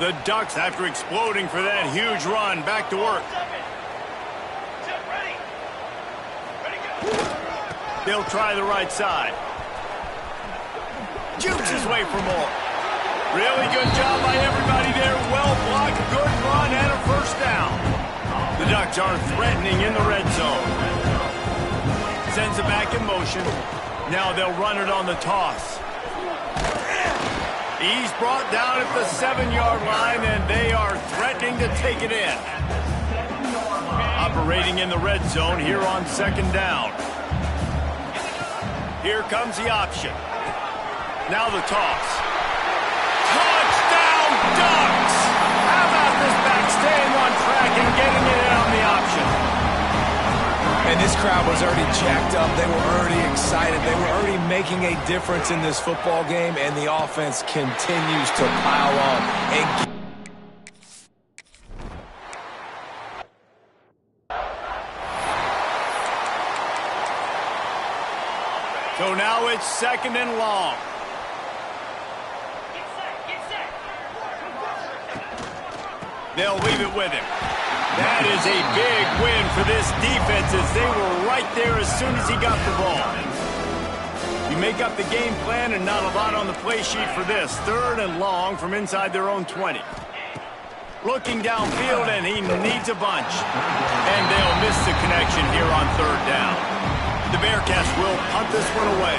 the... The Ducks, after exploding for that huge run, back to work. They'll try the right side. Jukes his way for more. Really good job by everybody there. Well blocked, good run, and a first down. The Ducks are threatening in the red zone. Sends it back in motion. Now they'll run it on the toss. He's brought down at the 7-yard line, and they are threatening to take it in. Operating in the red zone here on 2nd down. Here comes the option. Now the toss. Touchdown, Ducks! How about this back staying on track and getting it in on the option? And this crowd was already jacked up. They were already excited. They were already making a difference in this football game, and the offense continues to pile on. And so now it's 2nd and long. They'll leave it with him. That is a big win for this defense as they were right there as soon as he got the ball. You make up the game plan and not a lot on the play sheet for this. 3rd and long from inside their own 20. Looking downfield, and he needs a bunch. And they'll miss the connection here on 3rd down. The Bearcats will punt this one away.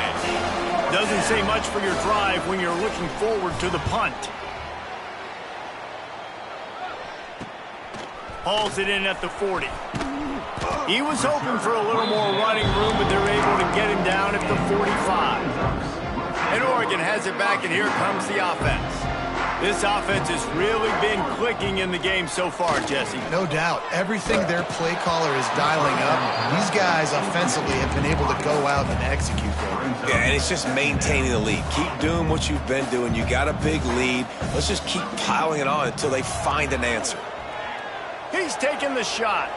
Doesn't say much for your drive when you're looking forward to the punt. Hauls it in at the 40. He was hoping for a little more running room, but they're able to get him down at the 45. And Oregon has it back, and here comes the offense. This offense has really been clicking in the game so far, Jesse. No doubt. Everything their play caller is dialing up, these guys offensively have been able to go out and execute them. yeah, and it's just maintaining the lead. Keep doing what you've been doing. You got a big lead. Let's just keep piling it on until they find an answer. He's taking the shot.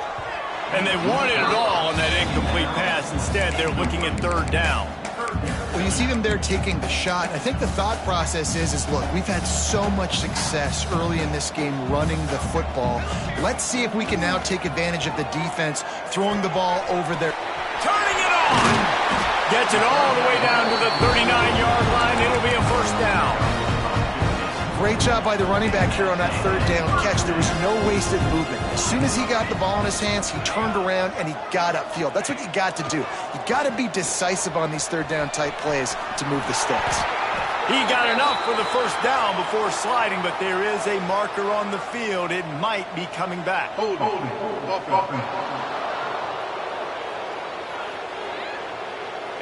And they wanted it all on that incomplete pass. Instead, they're looking at 3rd down. Well, you see them there taking the shot. I think the thought process is look, we've had so much success early in this game running the football. Let's see if we can now take advantage of the defense throwing the ball over there. Turning it on. Gets it all the way down to the 39-yard line. It'll be a first down. Great job by the running back here on that 3rd down catch. There was no wasted movement. As soon as he got the ball in his hands, he turned around and he got upfield. That's what you got to do. You got to be decisive on these 3rd down type plays to move the sticks. He got enough for the first down before sliding, but there is a marker on the field. It might be coming back.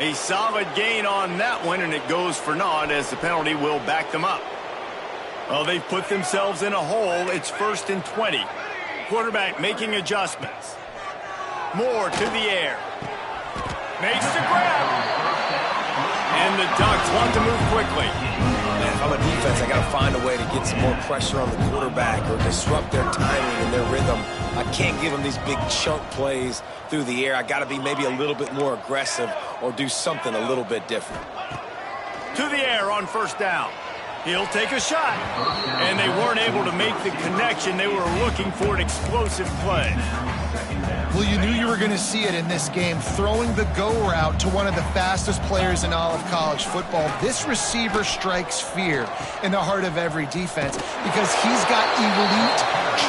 A solid gain on that one, and it goes for naught as the penalty will back them up. Well, they've put themselves in a hole. It's 1st and 20. Quarterback making adjustments. Moore to the air. Makes the grab. And the Ducks want to move quickly. If I'm a defense, I got to find a way to get some more pressure on the quarterback or disrupt their timing and their rhythm. I can't give them these big chunk plays through the air. I got to be maybe a little bit more aggressive or do something a little bit different. to the air on first down. He'll take a shot. And they weren't able to make the connection. They were looking for an explosive play. Well, you knew you were going to see it in this game, throwing the go route to one of the fastest players in all of college football. This receiver strikes fear in the heart of every defense because he's got elite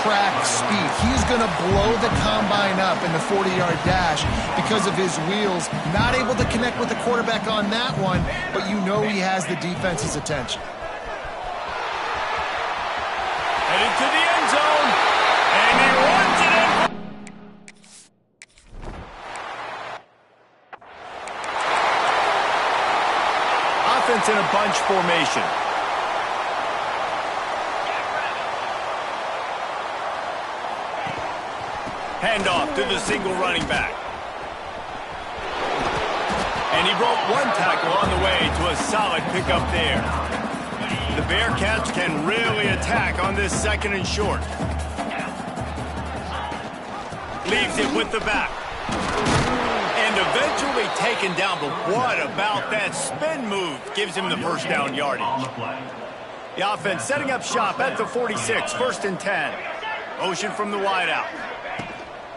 track speed. He's going to blow the combine up in the 40-yard dash because of his wheels. Not able to connect with the quarterback on that one, but you know he has the defense's attention. Headed to the end zone, and he runs it in. Offense in a bunch formation. Handoff to the single running back. And he broke one tackle on the way to a solid pickup there. The Bearcats can really attack on this second and short. Leaves it with the back. And eventually taken down, but what about that spin move? Gives him the first down yardage. The offense setting up shop at the 46, 1st and 10. Motion from the wideout.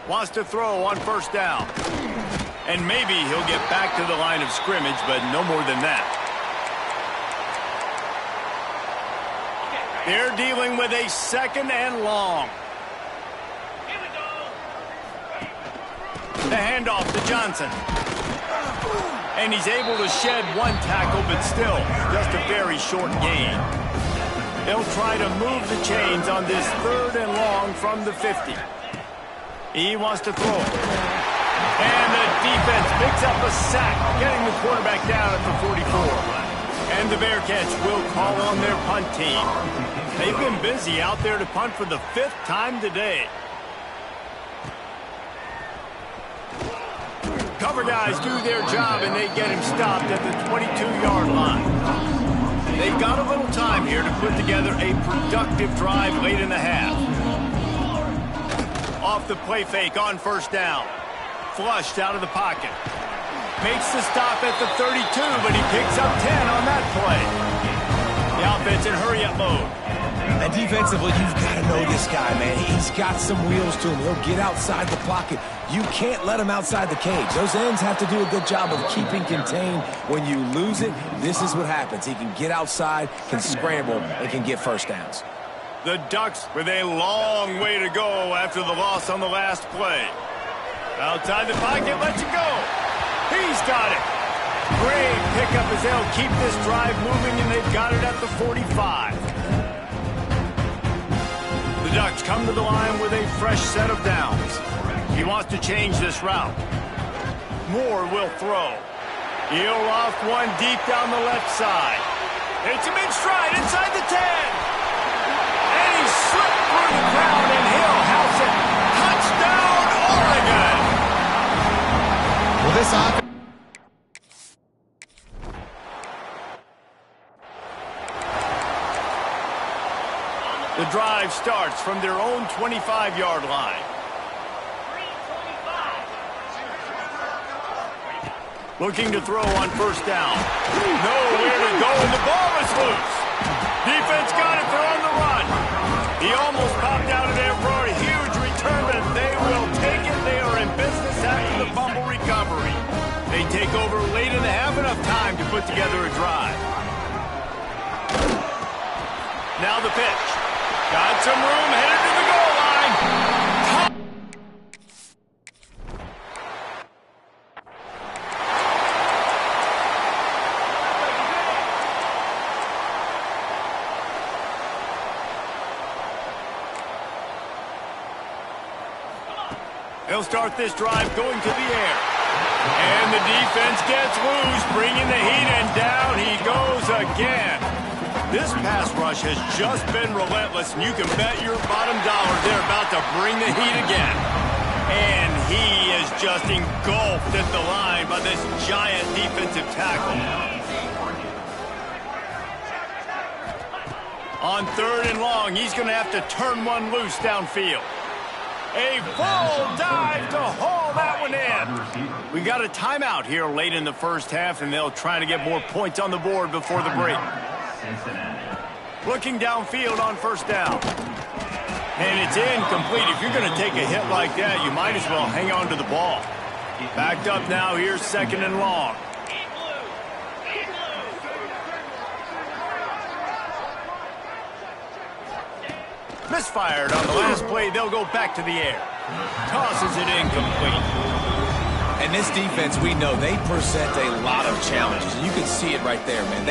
Wants to throw on first down. And maybe he'll get back to the line of scrimmage, but no more than that. They're dealing with a 2nd and long. The handoff to Johnson. And he's able to shed one tackle, but still just a very short gain. They'll try to move the chains on this 3rd and long from the 50. He wants to throw. And the defense picks up a sack, getting the quarterback down at the 44. And the Bearcats will call on their punt team. They've been busy out there to punt for the 5th time today. Cover guys do their job, and they get him stopped at the 22-yard line. They've got a little time here to put together a productive drive late in the half. Off the play fake on first down. Flushed out of the pocket. Makes the stop at the 32, but he picks up 10 on that play. The offense in hurry-up mode. And defensively, you've got to know this guy, man. He's got some wheels to him. He'll get outside the pocket. You can't let him outside the cage. Those ends have to do a good job of keeping contained. When you lose it, this is what happens. He can get outside, can scramble, and can get first downs. The Ducks with a long way to go after the loss on the last play. Outside the pocket, lets it go. He's got it. Great pickup as they'll keep this drive moving, and they've got it at the 45. The Ducks come to the line with a fresh set of downs. He wants to change this route. Moore will throw. He'll loft one deep down the left side. Hits him in stride inside the 10. And he slipped through the crowd, and he'll house it. Touchdown, Oregon! Well, this offense... The drive starts from their own 25-yard line. Looking to throw on first down. Nowhere to go, and the ball is loose. Defense got it, they're on the run. He almost popped out of there for a huge return, but they will take it. They are in business after the fumble recovery. They take over late in the half, enough time to put together a drive. Now the pitch. Got some room, headed to the goal line. They'll start this drive going to the air. And the defense gets loose, bringing the heat, and down he goes again. This pass rush has just been relentless, and you can bet your bottom dollar they're about to bring the heat again. And he is just engulfed at the line by this giant defensive tackle. On 3rd and long, he's going to have to turn one loose downfield. A full dive to haul that one in. We got a timeout here late in the first half, and they'll try to get more points on the board before the break. Looking downfield on first down. And it's incomplete. If you're going to take a hit like that, you might as well hang on to the ball. Backed up now, here's second and long. Misfired on the last play. They'll go back to the air. Tosses it incomplete. And this defense, we know, they present a lot of challenges. You can see it right there, man.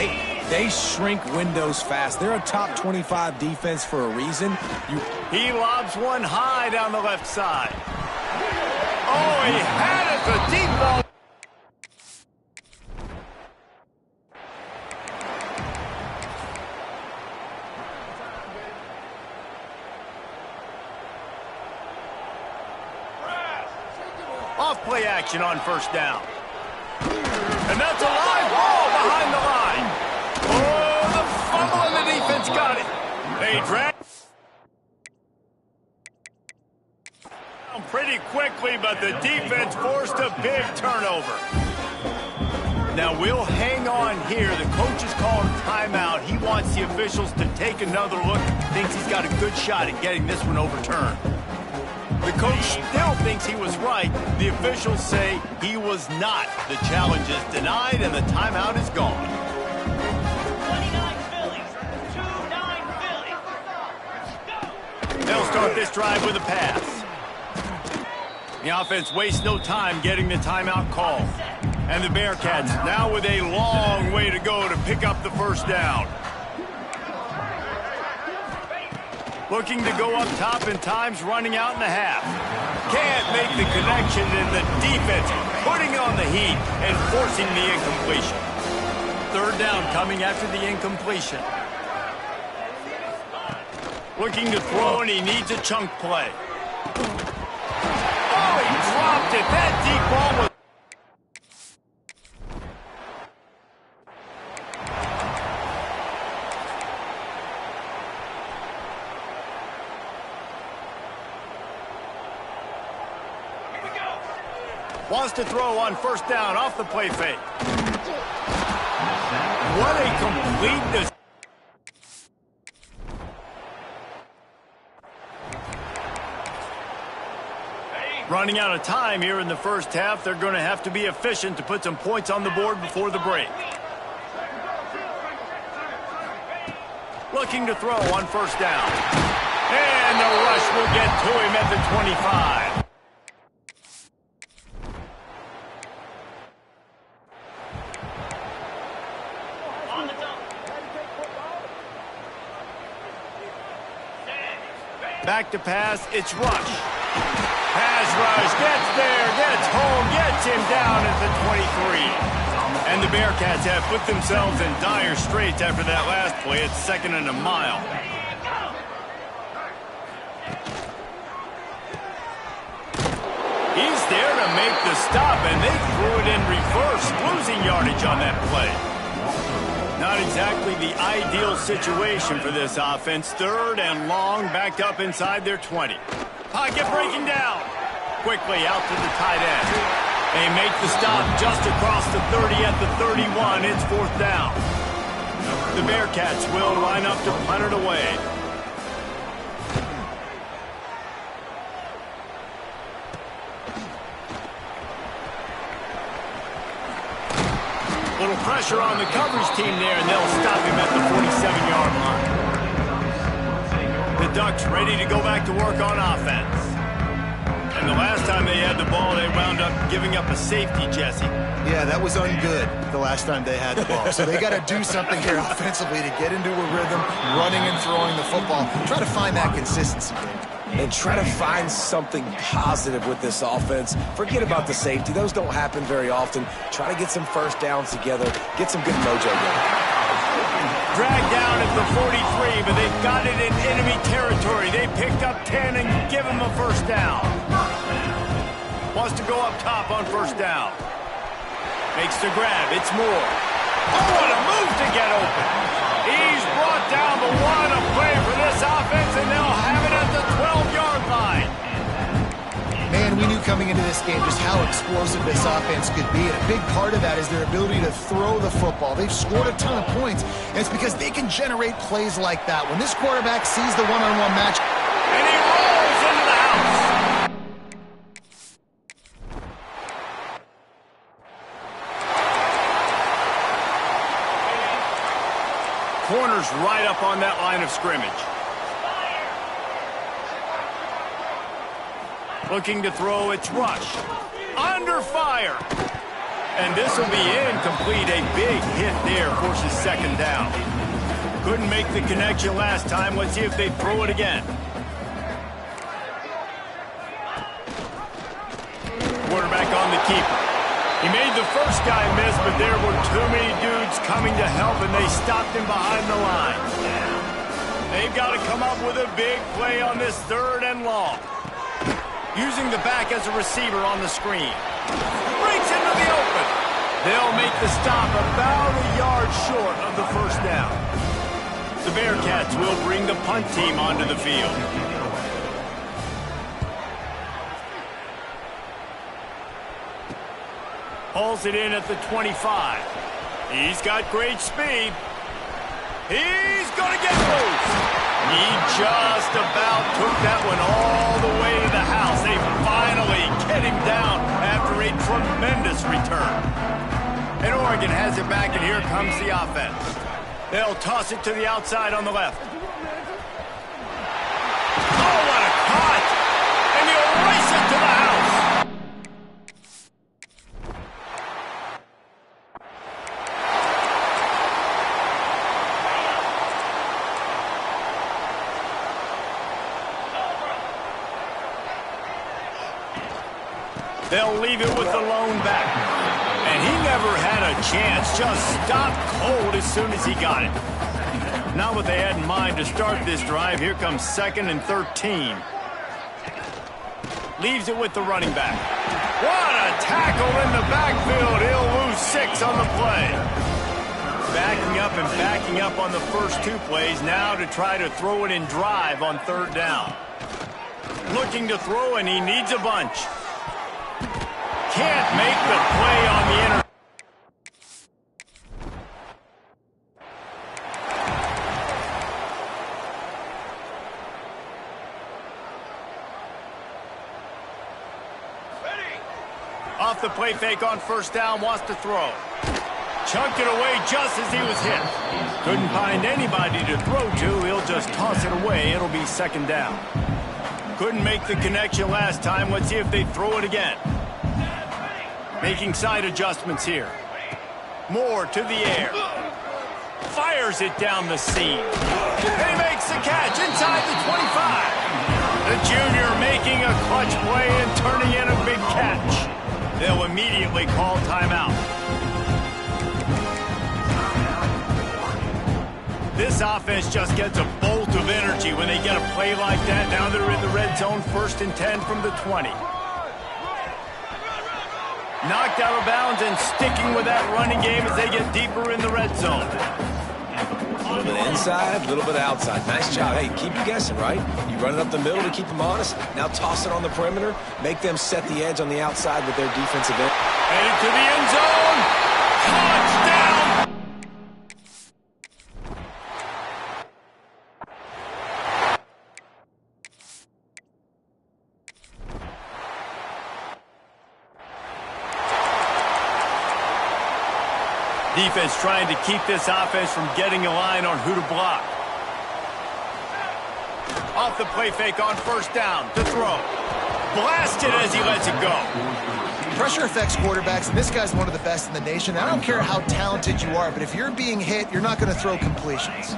They shrink windows fast. They're a top 25 defense for a reason. He lobs one high down the left side. Oh, he had it. The deep ball. Off-play action on first down. And that's a live ball behind the line. Oh, the fumble and the defense got it. They drag pretty quickly, but the defense forced a big turnover. Now we'll hang on here. The coach is calling timeout. He wants the officials to take another look. Thinks he's got a good shot at getting this one overturned. The coach still thinks he was right. The officials say he was not. The challenge is denied and the timeout is gone. 29 Phillies, 2-9 Phillies. They'll start this drive with a pass. The offense wastes no time getting the timeout call. And the Bearcats now with a long way to go to pick up the first down. Looking to go up top, and time's running out in the half. Can't make the connection, and the defense putting on the heat and forcing the incompletion. Third down coming after the incompletion. Looking to throw, and he needs a chunk play. Oh, he dropped it. That deep ball was... Wants to throw on first down off the play fake. What a completeness. Running out of time here in the first half. They're going to have to be efficient to put some points on the board before the break. Looking to throw on first down. And the rush will get to him at the 25. Back to pass, it's rush. Pass rush, gets there, gets home, gets him down at the 23. And the Bearcats have put themselves in dire straits after that last play. It's second and a mile. He's there to make the stop, and they threw it in reverse, losing yardage on that play. Not exactly the ideal situation for this offense. Third and long, backed up inside their 20. Pocket breaking down. Quickly out to the tight end. They make the stop just across the 30 at the 31. It's fourth down. The Bearcats will line up to punt it away. Little pressure on the coverage team there, and they'll stop him at the 47-yard line. The Ducks ready to go back to work on offense. And the last time they had the ball, they wound up giving up a safety, Jesse. Yeah, that was ungood the last time they had the ball. So they got to do something here offensively to get into a rhythm, running and throwing the football. Try to find that consistency. And try to find something positive with this offense. Forget about the safety. Those don't happen very often. Try to get some first downs together. Get some good mojo going. Dragged down at the 43, but they've got it in enemy territory. They picked up 10 and give him a first down. Wants to go up top on first down. Makes the grab. It's Moore. Oh, what a move to get open. He's brought down, but what a play for this offense, and they'll have it at the 12-yard line. coming into this game just how explosive this offense could be, and a big part of that is their ability to throw the football. They've scored a ton of points, and it's because they can generate plays like that. When this quarterback sees the one-on-one match, And he rolls into the house. Corner's right up on that line of scrimmage. Looking to throw, it's rush. Under fire. And this will be incomplete. A big hit there forces second down. Couldn't make the connection last time. Let's see if they throw it again. Quarterback on the keeper. He made the first guy miss, but there were too many dudes coming to help, and they stopped him behind the line. They've got to come up with a big play on this 3rd and long. Using the back as a receiver on the screen. Breaks into the open. They'll make the stop about a yard short of the first down. The Bearcats will bring the punt team onto the field. Hauls it in at the 25. He's got great speed. He's going to get loose. He just about took that one all the way to the house. They finally get him down after a tremendous return. And Oregon has it back, and here comes the offense. They'll toss it to the outside on the left. Oh, what a cut! And he'll race it to the house. They'll leave it with the lone back. And he never had a chance. Just stopped cold as soon as he got it. Not what they had in mind to start this drive. Here comes 2nd and 13. Leaves it with the running back. What a tackle in the backfield. He'll lose 6 on the play. Backing up and backing up on the first 2 plays. Now to try to throw it in drive on 3rd down. Looking to throw, and he needs a bunch. Can't make the play on the inner. Off the play fake on 1st down, wants to throw. Chunked it away just as he was hit. Couldn't find anybody to throw to. He'll just toss it away. It'll be 2nd down. Couldn't make the connection last time. Let's see if they throw it again. Making side adjustments here. Moore to the air. Fires it down the seam. And he makes the catch inside the 25. The junior making a clutch play and turning in a big catch. They'll immediately call timeout. This offense just gets a bolt of energy when they get a play like that. Now they're in the red zone, 1st and 10 from the 20. Knocked out of bounds and sticking with that running game as they get deeper in the red zone. A little bit inside, a little bit outside. Nice job. Hey, keep you guessing, right? You run it up the middle to keep them honest. Now toss it on the perimeter. Make them set the edge on the outside with their defensive end. Headed to the end zone. Touchdown! Defense trying to keep this offense from getting a line on who to block. Off the play fake on 1st down to throw. Blasted as he lets it go. pressure affects quarterbacks, and this guy's one of the best in the nation. I don't care how talented you are, but if you're being hit, you're not going to throw completions.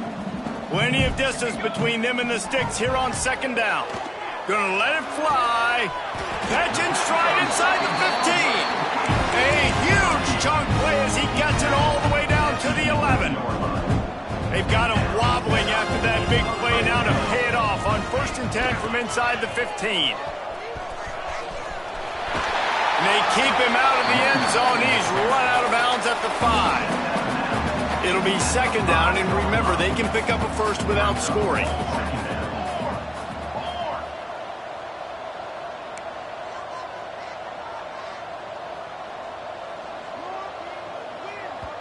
Plenty of distance between them and the sticks here on 2nd down. Gonna let it fly. Catch in stride inside the 15. A huge chunk play as he gets it all the way down to the 11. They've got him wobbling after that big play now to pay it off on 1st and 10 from inside the 15. And they keep him out of the end zone. He's run out of bounds at the 5. It'll be 2nd down, and remember, they can pick up a first without scoring.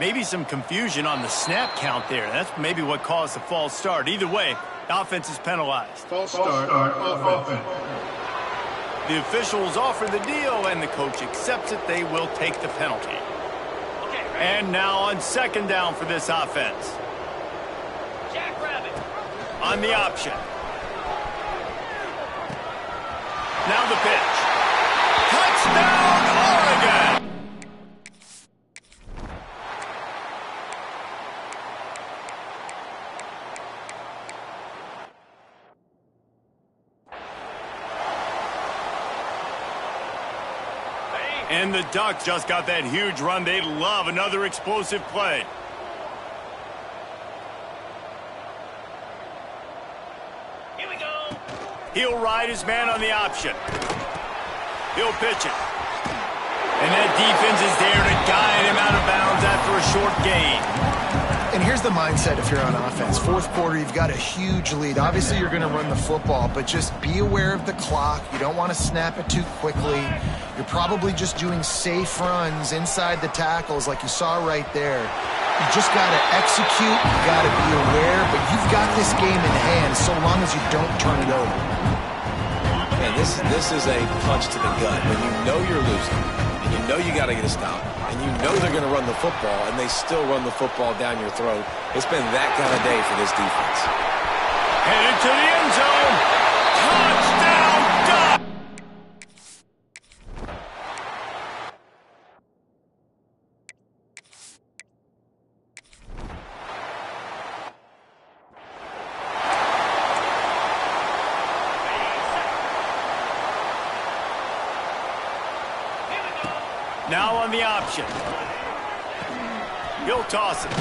Maybe some confusion on the snap count there. That's maybe what caused the false start. Either way, the offense is penalized. False start, offense. The officials offer the deal, and the coach accepts it. They will take the penalty. And now on second down for this offense. Jackrabbit. On the option. Now the pitch. Touchdown, Oregon! And the Ducks just got that huge run. They love another explosive play. Here we go. He'll ride his man on the option. He'll pitch it. And that defense is there to guide him out of bounds after a short gain. And here's the mindset if you're on offense. Fourth quarter, you've got a huge lead. Obviously, you're going to run the football, but just be aware of the clock. You don't want to snap it too quickly. You're probably just doing safe runs inside the tackles like you saw right there. You just got to execute. You got to be aware, but you've got this game in hand so long as you don't turn it over. Man, this is a punch to the gut. When you know you're losing, and you know you got to get a stop, and you know they're going to run the football, and they still run the football down your throat. It's been that kind of day for this defense. Headed to the end zone. Touchdown, Ducks! Now on the option. He'll toss it.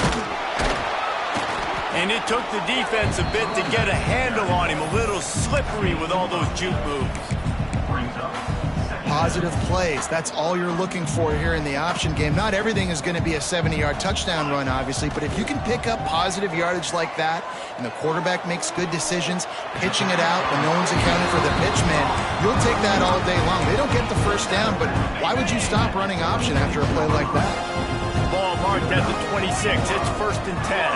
And it took the defense a bit to get a handle on him. A little slippery with all those juke moves. Positive plays. That's all you're looking for here in the option game. Not everything is going to be a 70-yard touchdown run, obviously, but if you can pick up positive yardage like that and the quarterback makes good decisions, pitching it out when no one's accounting for the pitch man, you'll take that all day long. They don't get the first down, but why would you stop running option after a play like that? Ball marked at the 26. It's 1st and 10.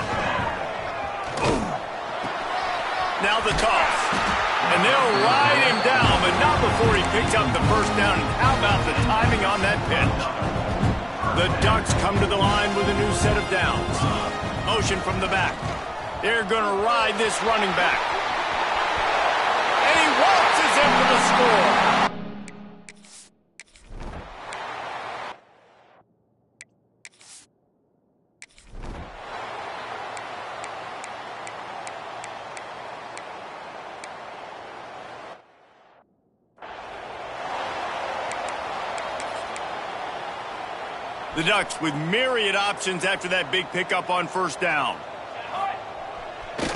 Now the toss. And they'll ride him down, but not before he picks up the first down. And how about the timing on that pitch? The Ducks come to the line with a new set of downs. Motion from the back. They're going to ride this running back. And he waltzes in for the score. The Ducks with myriad options after that big pickup on first down.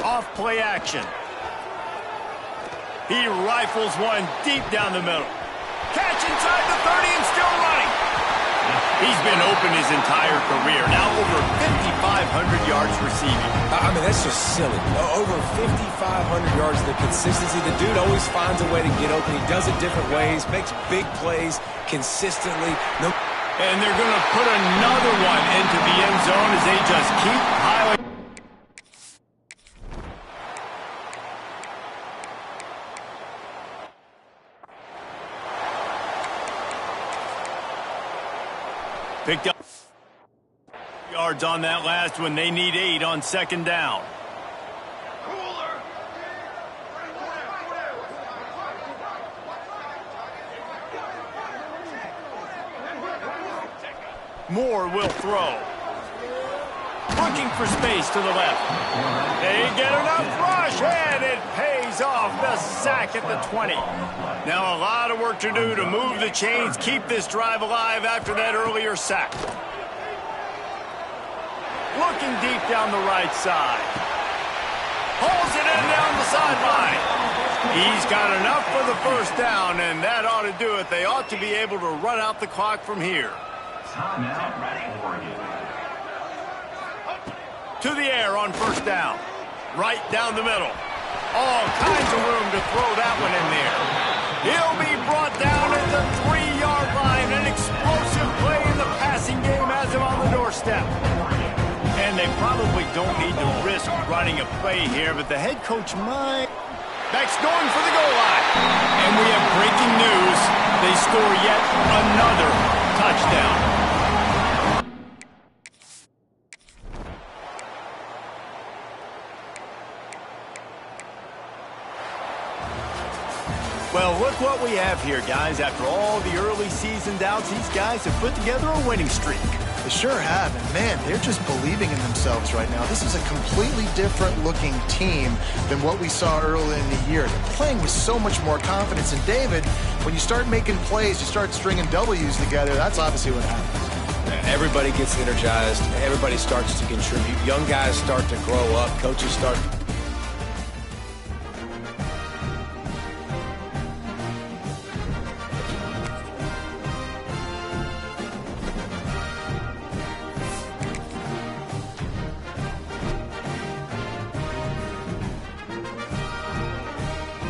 Off play action. He rifles one deep down the middle. Catch inside the 30 and still running. He's been open his entire career. Now over 5,500 yards receiving. I mean, that's just silly. Over 5,500 yards, the consistency. The dude always finds a way to get open. He does it different ways, makes big plays consistently. And they're going to put another one into the end zone as they just keep piling. Picked up yards on that last one. They need 8 on second down. Moore will throw. Looking for space to the left. They get enough rush, and it pays off. The sack at the 20. Now a lot of work to do to move the chains, keep this drive alive after that earlier sack. Looking deep down the right side. Pulls it in down the sideline. He's got enough for the first down, and that ought to do it. They ought to be able to run out the clock from here. To the air on first down. Right down the middle. All kinds of room to throw that one in there. He'll be brought down at the 3-yard line. An explosive play in the passing game has him on the doorstep. don't need to risk running a play here, but the head coach might. Beck's going for the goal line. And we have breaking news. They score yet another touchdown. Well, look what we have here, guys. After all the early season doubts, these guys have put together a winning streak. They sure have, and man, they're just believing in themselves right now. This is a completely different looking team than what we saw early in the year. They're playing with so much more confidence, and David, when you start making plays, you start stringing W's together, that's obviously what happens. Everybody gets energized. Everybody starts to contribute. Young guys start to grow up. Coaches start